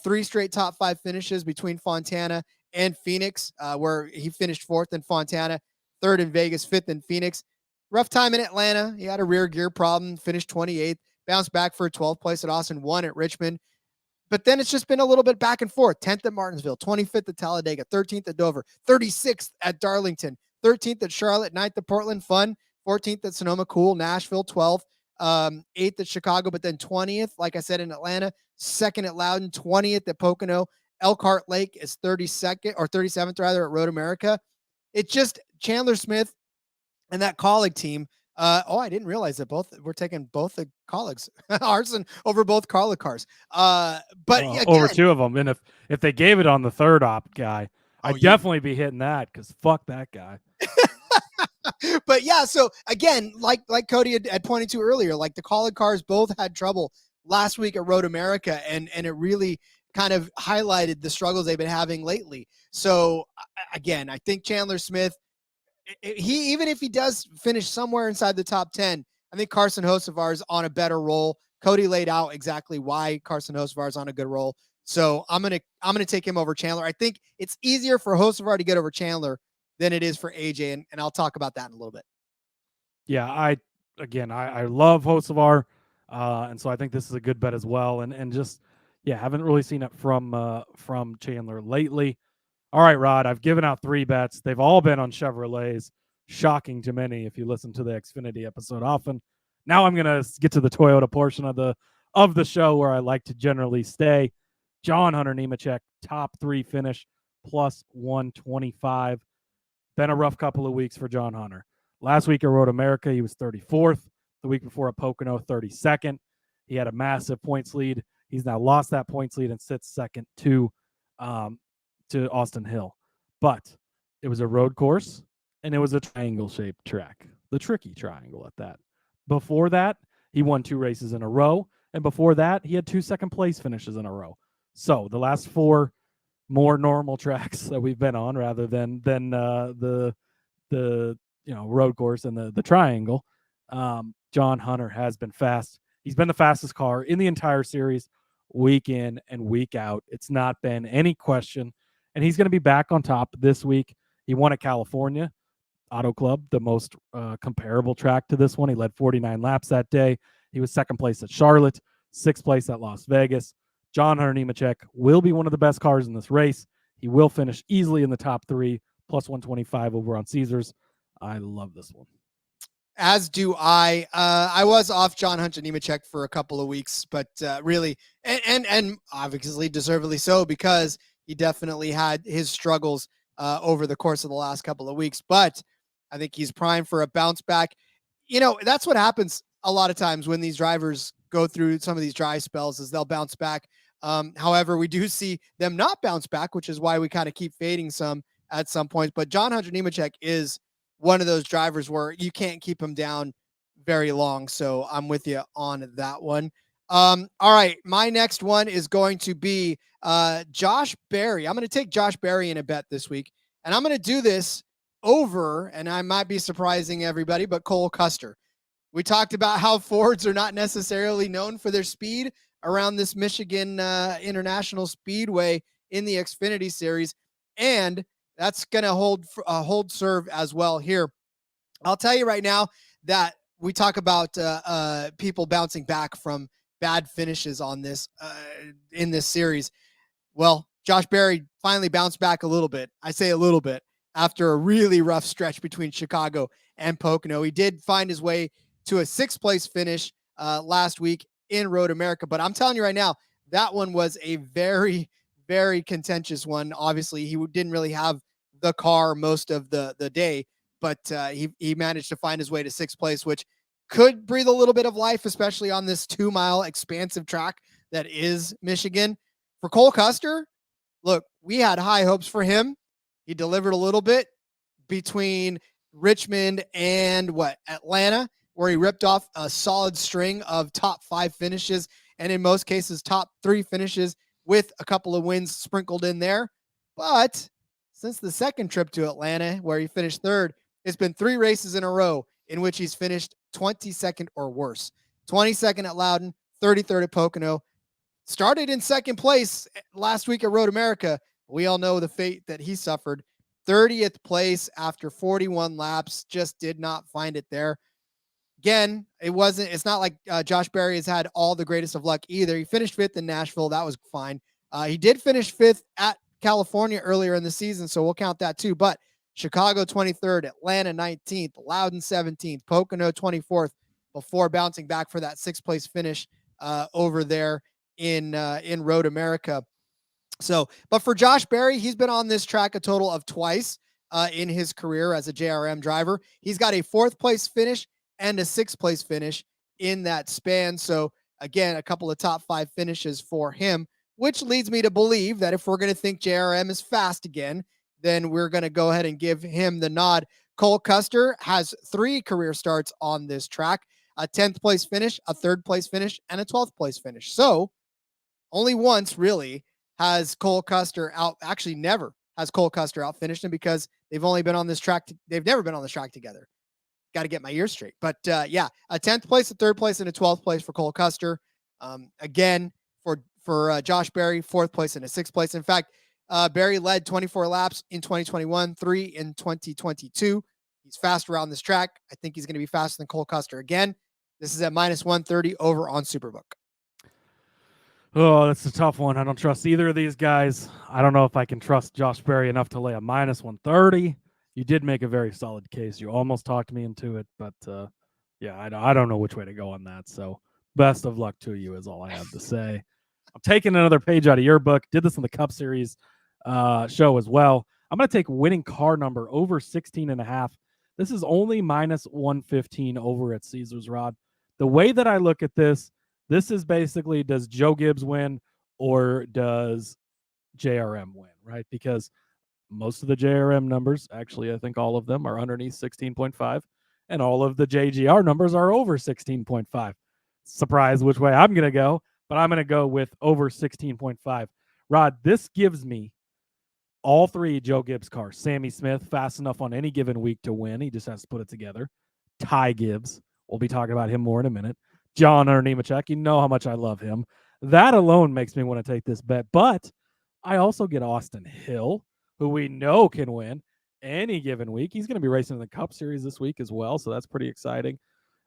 3 straight top 5 finishes between Fontana and Phoenix, where he finished 4th in Fontana, 3rd in Vegas, 5th in Phoenix. Rough time in Atlanta. He had a rear gear problem, finished 28th, bounced back for a 12th place at Austin, 1 at Richmond. But then it's just been a little bit back and forth. 10th at Martinsville, 25th at Talladega, 13th at Dover, 36th at Darlington, 13th at Charlotte, 9th at Portland, fun, 14th at Sonoma, cool, Nashville, 12th, 8th at Chicago, but then 20th, like I said, in Atlanta, 2nd at Loudon, 20th at Pocono. Elkhart Lake is 32nd or 37th rather at Road America. It's just Chandler Smith and that colleague team. I didn't realize that we're taking both the colleagues arson over both colleague cars. But again, over 2 of them. And if they gave it on the 3rd op guy, I'd definitely be hitting that because fuck that guy. But yeah, so again, like Cody had pointed to earlier, like the colleague cars both had trouble last week at Road America, and it really kind of highlighted the struggles they've been having lately. So again, I think Chandler Smith, even if he does finish somewhere inside the top 10, I think Carson Hocevar is on a better roll. Cody laid out exactly why Carson Hocevar is on a good roll. So I'm gonna take him over Chandler. I think it's easier for Hocevar to get over Chandler than it is for AJ, and I'll talk about that in a little bit. Yeah, I love Hocevar, and so I think this is a good bet as well. And just haven't really seen it from Chandler lately. All right, Rod, I've given out 3 bets. They've all been on Chevrolets. Shocking to many if you listen to the Xfinity episode often. Now I'm going to get to the Toyota portion of the show where I like to generally stay. John Hunter Nemechek, top 3 finish, plus 125. Been a rough couple of weeks for John Hunter. Last week at Road America, he was 34th. The week before at Pocono, 32nd. He had a massive points lead. He's now lost that points lead and sits second to Austin Hill. But it was a road course, and it was a triangle-shaped track. The tricky triangle at that. Before that, he won 2 races in a row, and before that, he had 2 second-place finishes in a row. So the last 4 more normal tracks that we've been on, rather than the road course and the triangle, John Hunter has been fast. He's been the fastest car in the entire series, week in and week out. It's not been any question. And he's going to be back on top this week. He won at California Auto Club, the most comparable track to this one. He led 49 laps that day. He was 2nd place at Charlotte, 6th place at Las Vegas. John Hunter Nemechek will be one of the best cars in this race. He will finish easily in the top 3, plus 125 over on Caesars. I love this one. As do I. I was off John Hunter Nemechek for a couple of weeks, but really, and obviously deservedly so, because he definitely had his struggles over the course of the last couple of weeks. But I think he's primed for a bounce back. That's what happens a lot of times when these drivers go through some of these dry spells, is they'll bounce back. However, we do see them not bounce back, which is why we kind of keep fading some at some points. But John Hunter Nemechek is one of those drivers where you can't keep him down very long. So I'm with you on that one. All right. My next one is going to be Josh Berry. I'm going to take Josh Berry in a bet this week, and I'm going to do this over, and I might be surprising everybody, but Cole Custer. We talked about how Fords are not necessarily known for their speed around this Michigan International Speedway in the Xfinity Series, and that's going to hold serve as well here. I'll tell you right now that we talk about people bouncing back from bad finishes on this in this series. Well, Josh Berry finally bounced back a little bit. I say a little bit after a really rough stretch between Chicago and Pocono. He did find his way to a 6th place finish last week in Road America. But I'm telling you right now, that one was a very, very contentious one. Obviously, he didn't really have the car most of the day, but he managed to find his way to 6th place, which could breathe a little bit of life, especially on this 2-mile expansive track that is Michigan. For Cole Custer, look, we had high hopes for him. He delivered a little bit between Richmond and Atlanta, where he ripped off a solid string of top 5 finishes, and in most cases, top 3 finishes with a couple of wins sprinkled in there. But since the second trip to Atlanta, where he finished third, it's been 3 races in a row in which he's finished 22nd or worse. 22nd at Loudon, 33rd at Pocono. Started in second place last week at Road America. We all know the fate that he suffered. 30th place after 41 laps, just did not find it there. Again, it's not like Josh Berry has had all the greatest of luck either. He finished 5th in Nashville. That was fine. He did finish 5th at California earlier in the season, so we'll count that too. But Chicago 23rd, Atlanta 19th, Loudon 17th, Pocono 24th, before bouncing back for that 6th place finish over there in Road America. So, but for Josh Berry, he's been on this track a total of twice in his career as a JRM driver. He's got a 4th place finish and a 6th place finish in that span. So again, a couple of top 5 finishes for him, which leads me to believe that if we're going to think JRM is fast again, then we're going to go ahead and give him the nod. Cole Custer has 3 career starts on this track, a 10th place finish, a 3rd place finish, and a 12th place finish. So only once really has Cole Custer never has Cole Custer out finished him, because they've only been on this track. They've never been on this track together. Got to get my ears straight. But yeah, a 10th place, a 3rd place, and a 12th place for Cole Custer. Again, for Josh Berry, 4th place and a 6th place. In fact, Berry led 24 laps in 2021, 3 in 2022. He's fast around this track. I think he's going to be faster than Cole Custer again. This is at -130 over on Superbook. Oh, that's a tough one. I don't trust either of these guys. I don't know if I can trust Josh Berry enough to lay a -130. You did make a very solid case. You almost talked me into it, but yeah, I don't know which way to go on that. So best of luck to you is all I have to say. I'm taking another page out of your book. Did this in the Cup Series show as well. I'm going to take winning car number over 16.5. This is only -115 over at Caesars, Rod. The way that I look at this is basically, does Joe Gibbs win or does JRM win, right? Because most of the JRM numbers, actually, I think all of them are underneath 16.5, and all of the JGR numbers are over 16.5. Surprise which way I'm going to go, but I'm going to go with over 16.5. Rod, this gives me all 3 Joe Gibbs cars. Sammy Smith, fast enough on any given week to win. He just has to put it together. Ty Gibbs, we'll be talking about him more in a minute. John Nemechek, you know how much I love him. That alone makes me want to take this bet. But I also get Austin Hill, who we know can win any given week. He's going to be racing in the Cup Series this week as well, so that's pretty exciting.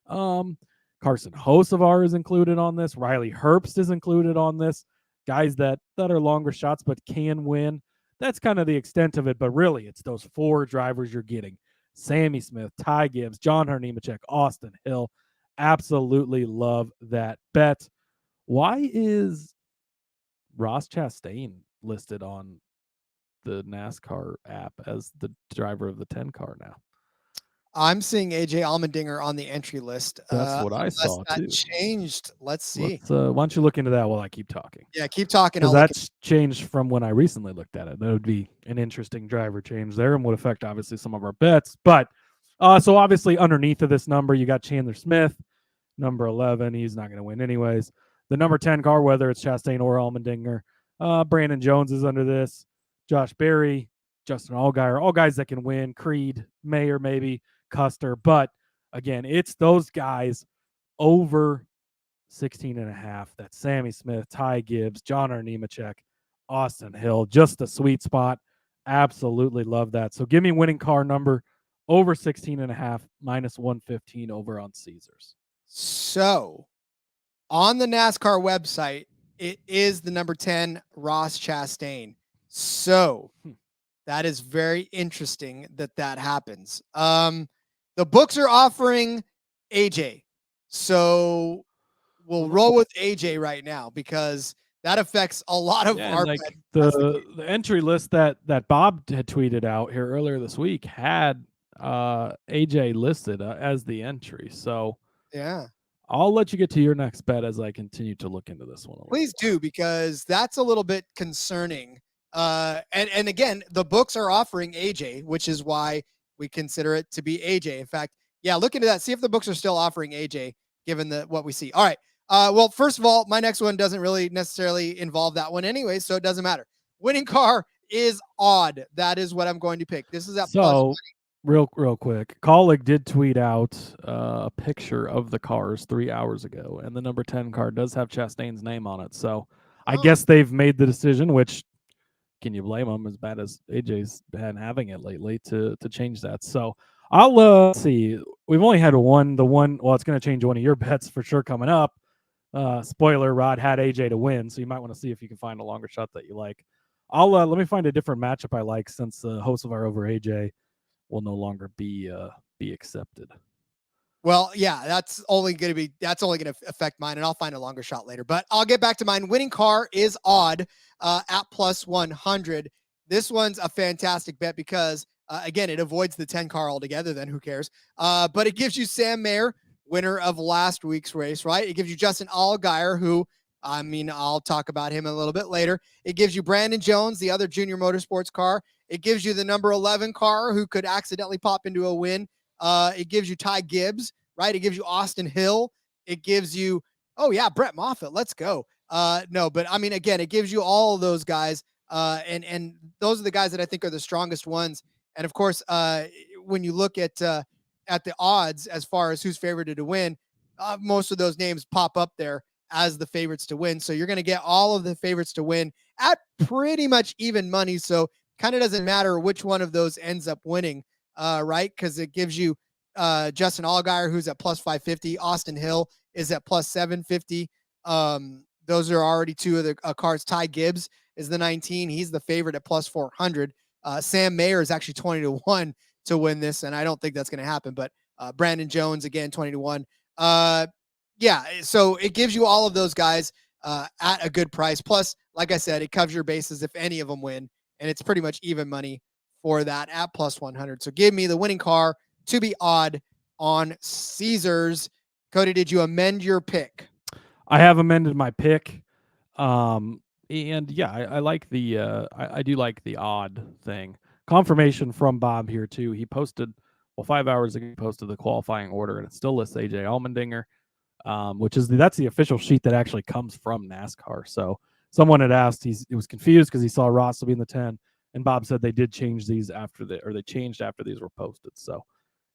Carson Hocevar is included on this. Riley Herbst is included on this. Guys that are longer shots but can win. That's kind of the extent of it, but really it's those 4 drivers you're getting. Sammy Smith, Ty Gibbs, John Nemechek, Austin Hill. Absolutely love that bet. Why is Ross Chastain listed on the NASCAR app as the driver of the 10 car now? I'm seeing AJ Allmendinger on the entry list. That's what I saw too. Changed. Let's see. Why don't you look into that while I keep talking? Yeah, keep talking. Because that's changed from when I recently looked at it. That would be an interesting driver change there and would affect obviously some of our bets. But so obviously underneath of this number, you got Chandler Smith, number 11. He's not going to win anyways. The number 10 car, whether it's Chastain or Allmendinger. Brandon Jones is under this. Josh Berry, Justin Allgaier, all guys that can win. Creed, Mayer, maybe Custer. But again, it's those guys over 16.5. That's Sammy Smith, Ty Gibbs, John Nemechek, Austin Hill. Just a sweet spot. Absolutely love that. So give me winning car number over 16.5, -115 over on Caesars. So on the NASCAR website, it is the number 10 Ross Chastain. So that is very interesting that happens. The books are offering AJ. So we'll roll with AJ right now because that affects a lot of our the entry list that Bob had tweeted out here earlier this week had AJ listed as the entry. So yeah, I'll let you get to your next bet as I continue to look into this one. Please do, because that's a little bit concerning. And again, the books are offering AJ, which is why we consider it to be AJ. In fact, yeah, look into that. See if the books are still offering AJ, given what we see. All right. Well, first of all, my next one doesn't really necessarily involve that one anyway, so it doesn't matter. Winning car is odd. That is what I'm going to pick. This is at So, real quick, Colleague did tweet out a picture of the cars 3 hours ago, and the number 10 car does have Chastain's name on it. So, I guess they've made the decision, which can you blame them, as bad as AJ's been having it lately, to change that. So, I'll see. We've only had one. Well, it's going to change one of your bets for sure coming up. Spoiler: Rod had AJ to win, so you might want to see if you can find a longer shot that you like. I'll let me find a different matchup I like, since Hocevar over AJ will no longer be accepted. Well, yeah, that's only going to affect mine, and I'll find a longer shot later. But I'll get back to mine. Winning car is odd at plus 100. This one's a fantastic bet because again, it avoids the 10 car altogether. Then who cares? But it gives you Sam Mayer, winner of last week's race, right? It gives you Justin Allgaier, who, I mean, I'll talk about him a little bit later. It gives you Brandon Jones, the other junior motorsports car. It gives you the number 11 car who could accidentally pop into a win. It gives you Ty Gibbs, right? It gives you Austin Hill. It gives you, oh yeah, Brett Moffitt. Let's go. No, but I mean, again, it gives you all of those guys. And those are the guys that I think are the strongest ones. And of course, when you look at the odds as far as who's favored to win, most of those names pop up there as the favorites to win. So you're going to get all of the favorites to win at pretty much even money. So kind of doesn't matter which one of those ends up winning, right? Because it gives you Justin Allgaier, who's at plus 550. Austin Hill is at plus 750. Those are already two of the cards. Ty Gibbs is the 19. He's the favorite at plus 400. Sam Mayer is actually 20-1 to win this, and I don't think that's going to happen. But Brandon Jones, again, 20-1. Yeah, so it gives you all of those guys at a good price. Plus, like I said, it covers your bases if any of them win, and it's pretty much even money for that at plus 100. So give me the winning car to be odd on Caesars. Cody, did you amend your pick? I have amended my pick. And yeah, I like the I do like the odd thing. Confirmation from Bob here too. He posted, well, 5 hours ago, he posted the qualifying order, and it still lists AJ Allmendinger, which is that's the official sheet that actually comes from NASCAR. So someone had asked, he was confused because he saw Ross will be in the 10, and Bob said they did change these they changed after these were posted. So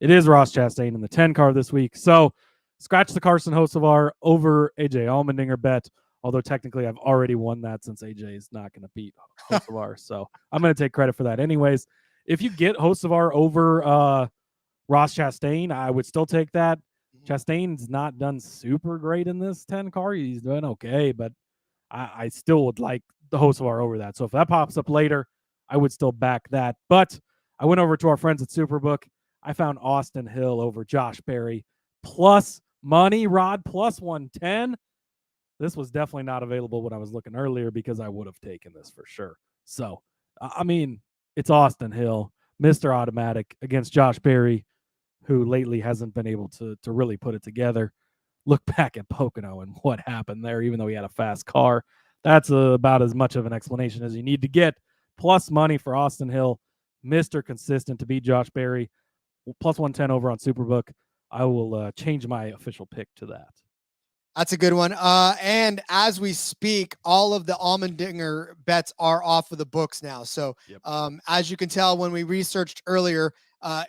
it is Ross Chastain in the 10 car this week. So scratch the Carson Hocevar over AJ Allmendinger bet. Although technically I've already won that since AJ is not going to beat Hocevar. So I'm going to take credit for that anyways. If you get Hocevar over Ross Chastain, I would still take that. Chastain's not done super great in this 10 car. He's doing okay, but I still would like the Hocevar over that. So if that pops up later, I would still back that. But I went over to our friends at Superbook. I found Austin Hill over Josh Berry plus money, Rod, plus 110. This was definitely not available when I was looking earlier because I would have taken this for sure. So, I mean, it's Austin Hill, Mr. Automatic against Josh Berry, who lately hasn't been able to really put it together. Look back at Pocono and what happened there, even though he had a fast car. That's about as much of an explanation as you need to get. Plus money for Austin Hill, Mr. Consistent to beat Josh Berry, plus 110 over on Superbook. I will change my official pick to that. That's a good one. And as we speak, all of the Allmendinger bets are off of the books now. So as you can tell, when we researched earlier,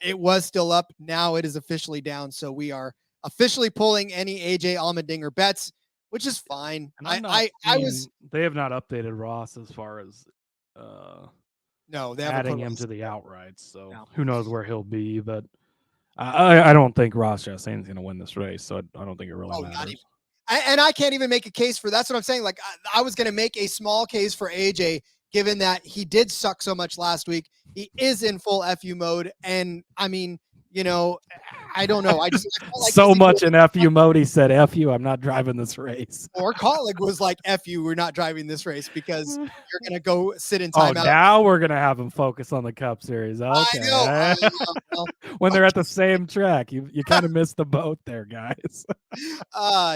it was still up. Now it is officially down. So we are officially pulling any AJ Allmendinger bets, which is fine. They have not updated Ross as far as no, they adding him to the outrights. So who knows where he'll be, but I don't think Ross Chastain is going to win this race. So I don't think it really matters. And I can't even make a case for that's what I'm saying. Like I was going to make a small case for AJ, given that he did suck so much last week. He is in full FU mode. And I mean, you know, I don't know. I felt like so much in FU mode. He said, F you, I'm not driving this race. Or colleague was like, F you, we're not driving this race because you're going to go sit in timeout. Now we're going to have him focus on the Cup Series. Okay. I know. When they're at the same track, you kind of missed the boat there, guys.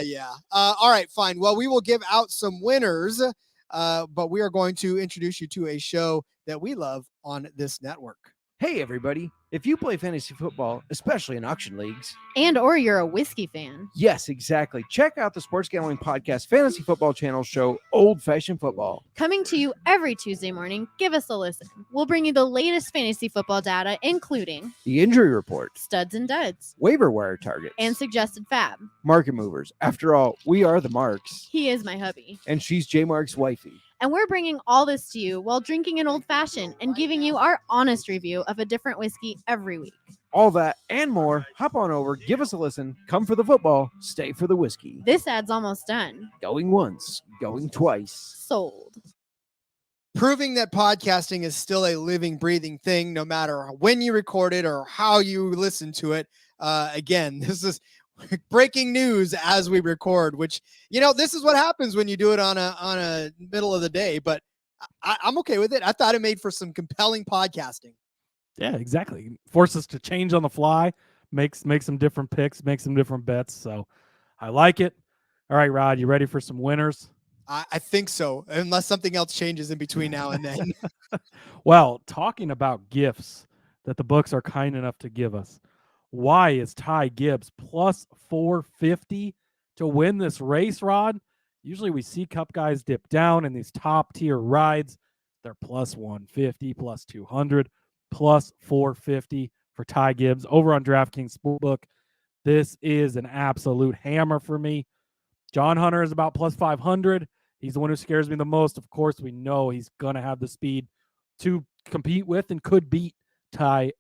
Yeah. All right, fine. Well, we will give out some winners, but we are going to introduce you to a show that we love on this network. Hey, everybody. If you play fantasy football, especially in auction leagues, and or you're a whiskey fan, yes, exactly. Check out the Sports Gambling Podcast Fantasy Football Channel show, Old Fashioned Football. coming to you every Tuesday morning, give us a listen. We'll bring you the latest fantasy football data, including The injury report, studs and duds, waiver wire targets, and suggested fab. market movers. After all, we are the Marks, He is my hubby. and she's J Mark's wifey. And we're bringing all this to you while drinking an old fashioned and giving you our honest review of a different whiskey every week. All that and more. Hop on over, give us a listen, come for the football, stay for the whiskey. This ad's almost done. Going once, going twice. Sold. Proving that podcasting is still a living, breathing thing, no matter when you record it or how you listen to it. Again, this is breaking news as we record, which, this is what happens when you do it on a middle of the day, but I'm okay with it. I thought it made for some compelling podcasting. Yeah, exactly. Force us to change on the fly, make some different picks, make some different bets. So I like it. All right, Rod, you ready for some winners? I think so, unless something else changes in between now and then. Well, talking about gifts that the books are kind enough to give us, why is Ty Gibbs plus 450 to win this race, Rod? Usually we see Cup guys dip down in these top tier rides. They're plus 150, plus 200, plus 450 for Ty Gibbs over on DraftKings Sportsbook. This is an absolute hammer for me. John Hunter is about plus 500. He's the one who scares me the most. Of course, we know he's going to have the speed to compete with and could beat Ty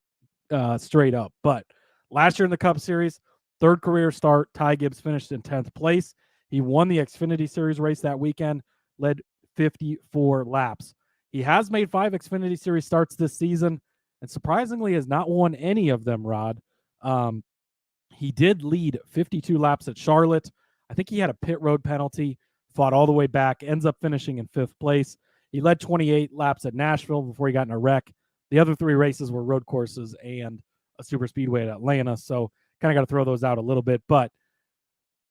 straight up. But last year in the Cup Series, third career start, Ty Gibbs finished in 10th place. He won the Xfinity Series race that weekend, led 54 laps. He has made 5 Xfinity Series starts this season, and surprisingly has not won any of them, Rod. He did lead 52 laps at Charlotte. I think he had a pit road penalty, fought all the way back, ends up finishing in 5th place. He led 28 laps at Nashville before he got in a wreck. The other 3 races were road courses and a super speedway at Atlanta, so kind of got to throw those out a little bit. But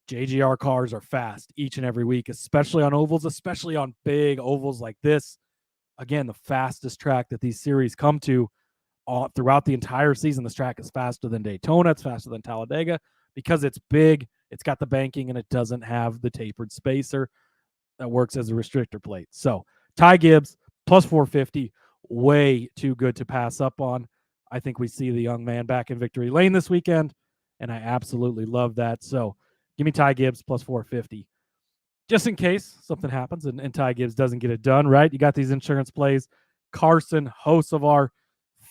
JGR cars are fast each and every week, especially on ovals, especially on big ovals like this. Again, the fastest track that these series come to throughout the entire season. This track is faster than Daytona. It's faster than Talladega because it's big. It's got the banking, and it doesn't have the tapered spacer that works as a restrictor plate. So Ty Gibbs, plus 450, way too good to pass up on. I think we see the young man back in victory lane this weekend, and I absolutely love that. So give me Ty Gibbs, plus 450. Just in case something happens and Ty Gibbs doesn't get it done, right? You got these insurance plays. Carson Hocevar,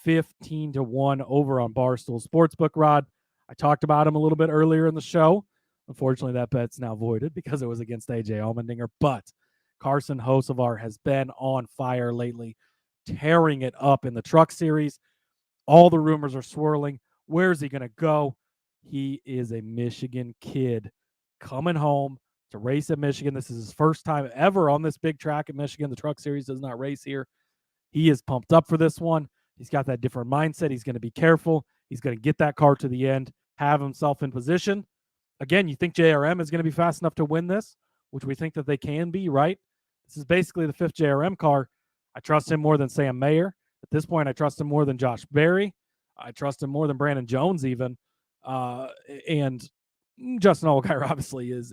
15-1 over on Barstool Sportsbook, Rod. I talked about him a little bit earlier in the show. Unfortunately, that bet's now voided because it was against AJ Allmendinger. But Carson Hocevar has been on fire lately, tearing it up in the Truck Series. All the rumors are swirling. Where's he going to go? He is a Michigan kid coming home to race at Michigan. This is his first time ever on this big track at Michigan. The Truck Series does not race here. He is pumped up for this one. He's got that different mindset. He's going to be careful. He's going to get that car to the end, have himself in position. Again, you think JRM is going to be fast enough to win this, which we think that they can be, right? This is basically the 5th JRM car. I trust him more than Sam Mayer. At this point, I trust him more than Josh Berry. I trust him more than Brandon Jones even. And Justin Allgaier obviously is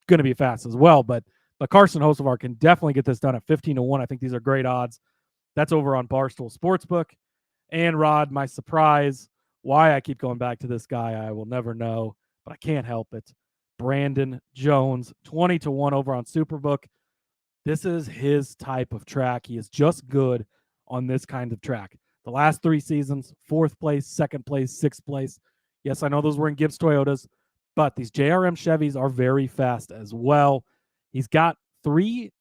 going to be fast as well. But Carson Hocevar can definitely get this done at 15-1. I think these are great odds. That's over on Barstool Sportsbook. And Rod, my surprise, why I keep going back to this guy, I will never know, but I can't help it. Brandon Jones, 20-1 over on Superbook. This is his type of track. He is just good on this kind of track. The last 3 seasons, 4th place, 2nd place, 6th place. Yes, I know those were in Gibbs Toyotas, but these JRM Chevys are very fast as well. He's got 3.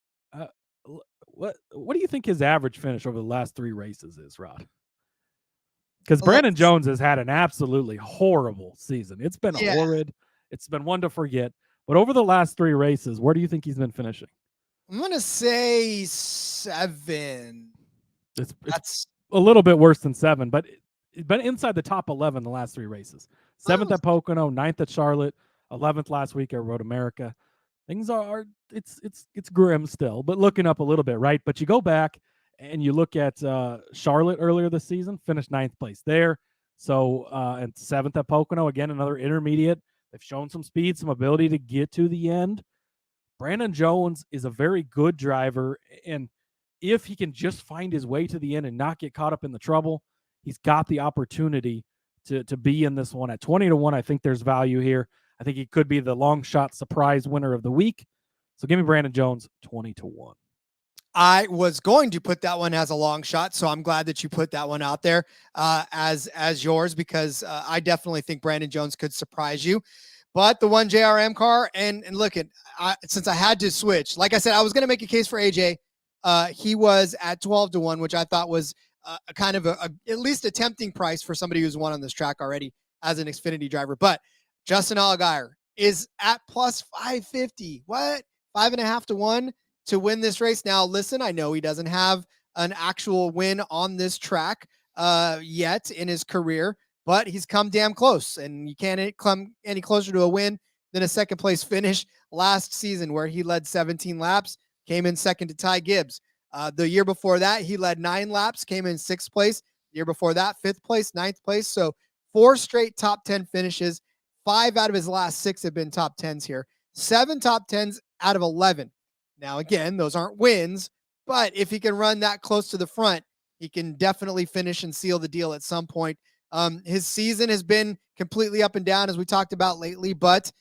What do you think his average finish over the last 3 races is, Rod? Because Brandon Jones has had an absolutely horrible season. It's been horrid. It's been one to forget. But over the last 3 races, where do you think he's been finishing? I'm going to say 7. That's a little bit worse than 7, but it's been inside the top 11 the last 3 races. 7th at Pocono, 9th at Charlotte, 11th last week at Road America. Things are it's grim still, but looking up a little bit, right? But you go back And you look at Charlotte earlier this season, finished 9th place there. So, and 7th at Pocono, again, another intermediate. They've shown some speed, some ability to get to the end. Brandon Jones is a very good driver, and if he can just find his way to the end and not get caught up in the trouble, he's got the opportunity to be in this one. At 20-1, I think there's value here. I think he could be the long shot surprise winner of the week. So give me Brandon Jones 20-1. I was going to put that one as a long shot, so I'm glad that you put that one out there as yours, because I definitely think Brandon Jones could surprise you. But the one JRM car, and look at, since I had to switch, like I said, I was going to make a case for AJ. He was at 12-1, which I thought was kind of at least a tempting price for somebody who's won on this track already as an Xfinity driver. But Justin Allgaier is at plus 550. What? 5.5-1 to win this race. Now, listen, I know he doesn't have an actual win on this track yet in his career, but he's come damn close, and you can't come any closer to a win than a second place finish last season, where he led 17 laps, came in second to Ty Gibbs. The year before that, he led 9 laps, came in 6th place. The year before that, 5th place, 9th place. So 4 straight top 10 finishes. 5 out of his last 6 have been top 10s here. 7 top 10s out of 11. Now, again, those aren't wins, but if he can run that close to the front, he can definitely finish and seal the deal at some point. His season has been completely up and down, as we talked about lately, but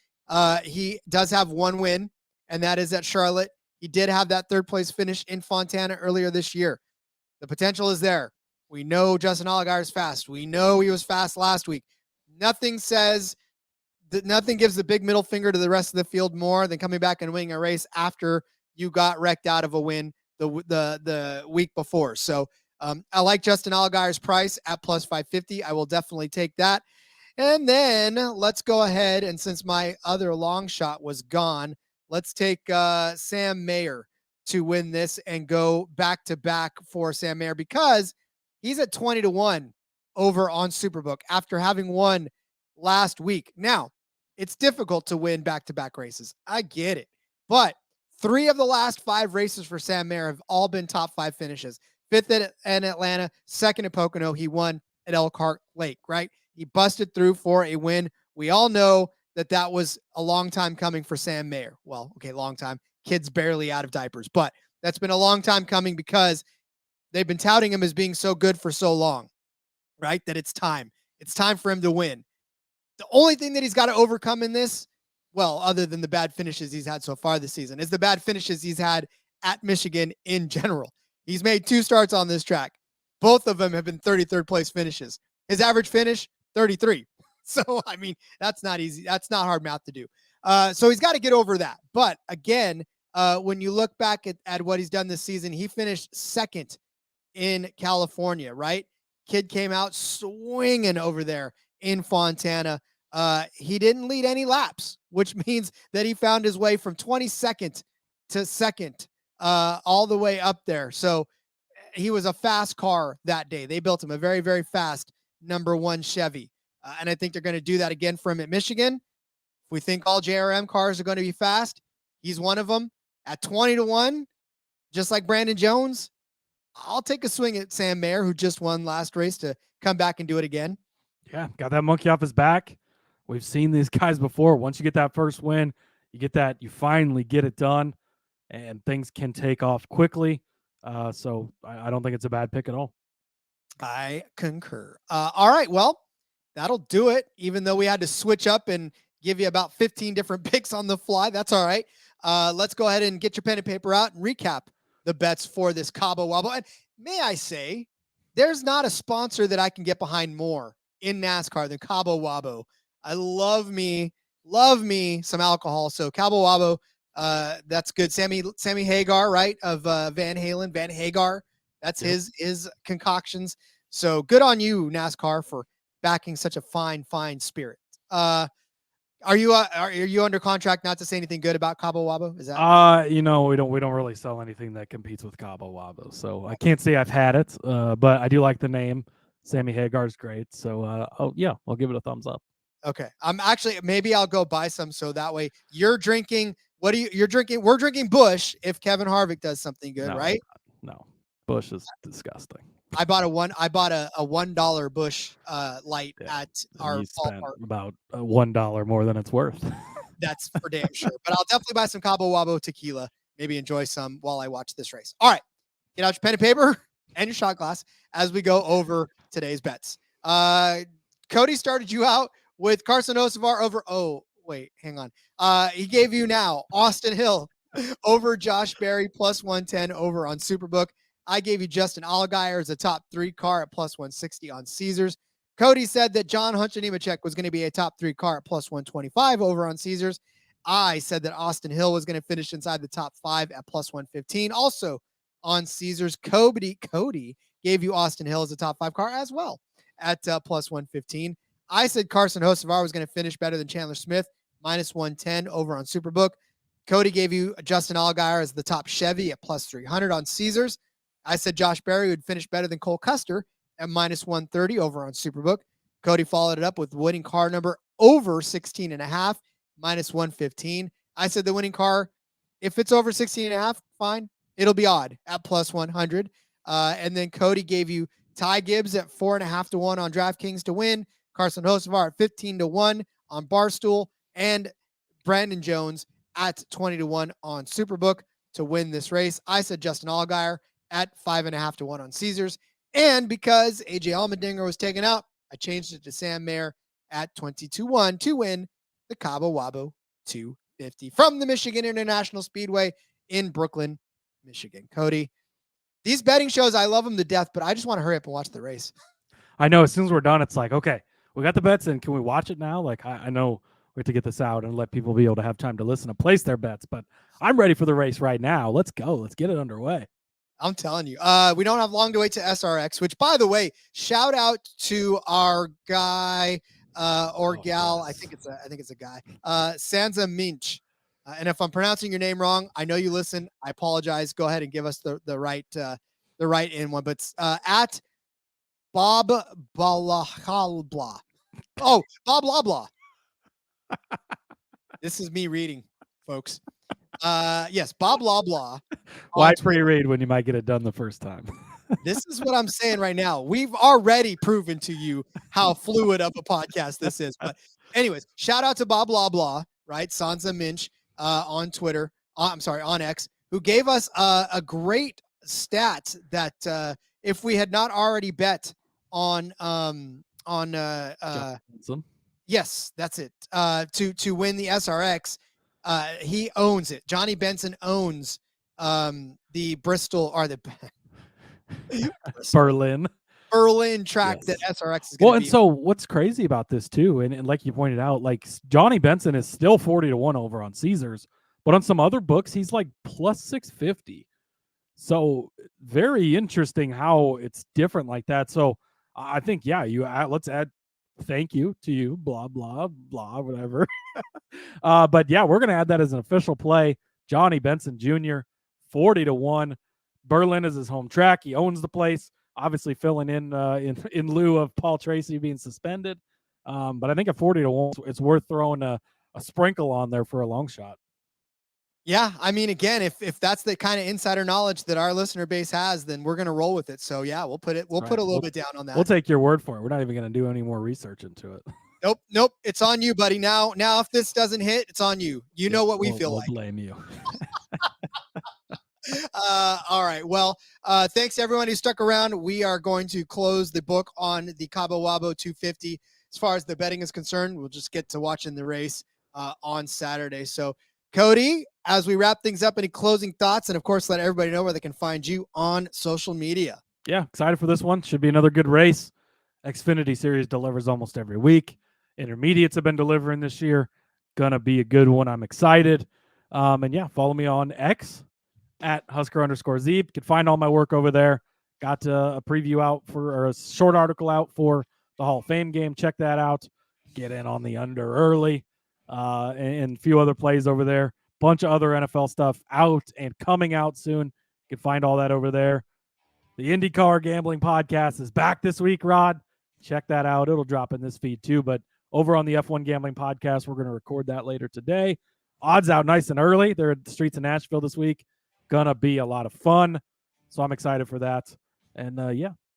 he does have 1 win, and that is at Charlotte. He did have that 3rd place finish in Fontana earlier this year. The potential is there. We know Justin Allgaier is fast. We know he was fast last week. Nothing says that, nothing gives the big middle finger to the rest of the field more than coming back and winning a race after you got wrecked out of a win the week before. So I like Justin Allgaier's price at plus 550. I will definitely take that. And then let's go ahead, and since my other long shot was gone, let's take Sam Mayer to win this and go back-to-back for Sam Mayer, because he's at 20-1 over on Superbook after having won last week. Now, it's difficult to win back-to-back races. I get it. But 3 of the last 5 races for Sam Mayer have all been top 5 finishes. 5th at Atlanta, 2nd at Pocono. He won at Elkhart Lake, right? He busted through for a win. We all know that was a long time coming for Sam Mayer. Well, okay, long time. Kid's barely out of diapers, but that's been a long time coming because they've been touting him as being so good for so long, right? That it's time. It's time for him to win. The only thing that he's got to overcome in this, well, other than the bad finishes he's had so far this season, is the bad finishes he's had at Michigan in general. He's made 2 starts on this track. Both of them have been 33rd place finishes. His average finish, 33. So, I mean, that's not easy. That's not hard math to do. So he's got to get over that. But again, when you look back at what he's done this season, he finished 2nd in California, right? Kid came out swinging over there in Fontana. He didn't lead any laps, which means that he found his way from 22nd to 2nd, all the way up there. So he was a fast car that day. They built him a very, very fast number 1 Chevy. And I think they're going to do that again for him at Michigan. If we think all JRM cars are going to be fast, he's one of them. At 20-1, just like Brandon Jones, I'll take a swing at Sam Mayer, who just won last race, to come back and do it again. Yeah, got that monkey off his back. We've seen these guys before. Once you get that first win, you finally get it done, and things can take off quickly. So I don't think it's a bad pick at all. I concur. All right, well, that'll do it. Even though we had to switch up and give you about 15 different picks on the fly, that's all right. Let's go ahead and get your pen and paper out and recap the bets for this Cabo Wabo. And may I say, there's not a sponsor that I can get behind more in NASCAR than Cabo Wabo. I love me some alcohol. So Cabo Wabo, that's good. Sammy Hagar, right, of Van Halen, Van Hagar. That's his concoctions. So good on you, NASCAR, for backing such a fine spirit. Are you under contract not to say anything good about Cabo Wabo? Is that we don't really sell anything that competes with Cabo Wabo, so I can't say I've had it, but I do like the name. Sammy Hagar's great, so I'll give it a thumbs up. Okay, maybe I'll go buy some, so that way you're drinking. You're drinking? We're drinking Busch if Kevin Harvick does something good, right? No, Busch is disgusting. I bought a $1 Busch light Yeah, at our you spent ballpark. about $1 more than it's worth. That's for damn sure. But I'll definitely buy some Cabo Wabo tequila. Maybe enjoy some while I watch this race. All right, get out your pen and paper and your shot glass as we go over today's bets. Cody started you out with Carson Hocevar over. Oh, wait, hang on. He gave you now Austin Hill over Josh Berry plus 110 over on Superbook. I gave you Justin Allgaier as a top 3 car at plus 160 on Caesars. Cody said that John Hunter Nemechek was going to be a top 3 car at plus 125 over on Caesars. I said that Austin Hill was going to finish inside the top 5 at plus 115. Also on Caesars, Cody gave you Austin Hill as a top 5 car as well at plus 115. I said Carson Hocevar was going to finish better than Chandler Smith, minus 110 over on Superbook. Cody gave you Justin Allgaier as the top Chevy at plus 300 on Caesars. I said Josh Berry would finish better than Cole Custer at minus 130 over on Superbook. Cody followed it up with winning car number over 16.5, minus 115. I said the winning car, if it's over 16.5, fine. It'll be odd at plus 100. And then Cody gave you Ty Gibbs at 4.5 to 1 on DraftKings to win, Carson Hocevar at 15 to 1 on Barstool, and Brandon Jones at 20 to 1 on Superbook to win this race. I said Justin Allgaier at 5.5 to 1 on Caesars. And because AJ Allmendinger was taken out, I changed it to Sam Mayer at 20-1 to win the Cabo Wabo 250 from the Michigan International Speedway in Brooklyn, Michigan. Cody, these betting shows, I love them to death, but I just want to hurry up and watch the race. I know as soon as we're done, it's like, okay, we got the bets in. Can we watch it now? Like, I know we have to get this out and let people be able to have time to listen and place their bets, but I'm ready for the race right now. Let's go. Let's get it underway. I'm telling you, we don't have long to wait to SRX, which, by the way, shout out to our guy or gal. Yes. I think it's a guy, Sansa Minch. And if I'm pronouncing your name wrong, I know you listen. I apologize. Go ahead and give us the right in one. But at Bob Blah. Oh, Bob Blah Blah. This is me reading, folks. Yes, Bob Blah Blah. Why pre-read when you might get it done the first time? This is what I'm saying right now. We've already proven to you how fluid of a podcast this is. But anyways, shout out to Bob Blah Blah, right? Sansa Minch on Twitter. On X, who gave us a great stat that if we had not already bet on yes, that's it. To win the SRX. He owns it. Johnny Benson owns the Bristol or the Berlin track, yes, that SRX is going to be. And so what's crazy about this too, and like you pointed out, like Johnny Benson is still 40 to 1 over on Caesars, but on some other books he's like plus 650. So very interesting how it's different like that. So I think, yeah, let's add thank you to you, blah, blah, blah, whatever. But yeah, we're going to add that as an official play. Johnny Benson Jr., 40 to 1. Berlin is his home track. He owns the place, obviously filling in lieu of Paul Tracy being suspended. But I think at 40 to 1, it's worth throwing a sprinkle on there for a long shot. Yeah, I mean, again, if that's the kind of insider knowledge that our listener base has, then we're going to roll with it. So yeah, we'll put a little bit down on that. We'll take your word for it. We're not even going to do any more research into it. Nope. It's on you, buddy. Now, if this doesn't hit, it's on you. You know what we feel like. We'll blame you. All right. Well, thanks to everyone who stuck around. We are going to close the book on the Cabo Wabo 250. As far as the betting is concerned, we'll just get to watching the race on Saturday. So, Cody, as we wrap things up, any closing thoughts? And, of course, let everybody know where they can find you on social media. Yeah, excited for this one. Should be another good race. Xfinity Series delivers almost every week. Intermediates have been delivering this year. Gonna be a good one. I'm excited. And yeah, follow me on X at Husker_Zeeb. You can find all my work over there. Got a preview out or a short article out for the Hall of Fame game. Check that out. Get in on the under early. And a few other plays over there. Bunch of other NFL stuff out and coming out soon. You can find all that over there. The IndyCar Gambling Podcast is back this week, Rod. Check that out. It'll drop in this feed too. But over on the F1 Gambling Podcast, we're going to record that later today. Odds out nice and early. They're at the streets of Nashville this week. Gonna be a lot of fun. So I'm excited for that. And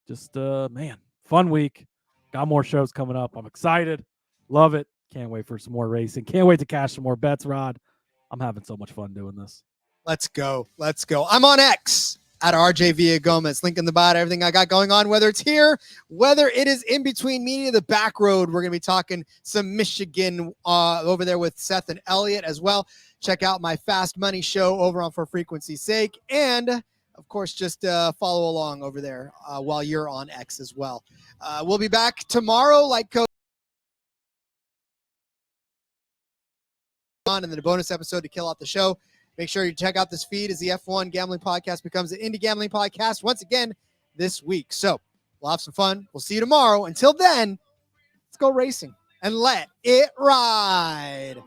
just man, fun week. Got more shows coming up. I'm excited. Love it. Can't wait for some more racing. Can't wait to cash some more bets, Rod. I'm having so much fun doing this. Let's go. I'm on X at RJ Villagomez. Link in the bio. Everything I got going on, whether it's here, whether it is in between media, the back road. We're going to be talking some Michigan over there with Seth and Elliot as well. Check out my Fast Money show over on For Frequency's Sake. And, of course, just follow along over there while you're on X as well. We'll be back tomorrow, like Cody. And then a bonus episode to kill out the show. Make sure you check out this feed as the F1 Gambling Podcast becomes an Indie Gambling Podcast once again this week. So we'll have some fun. We'll see you tomorrow. Until then, let's go racing and let it ride.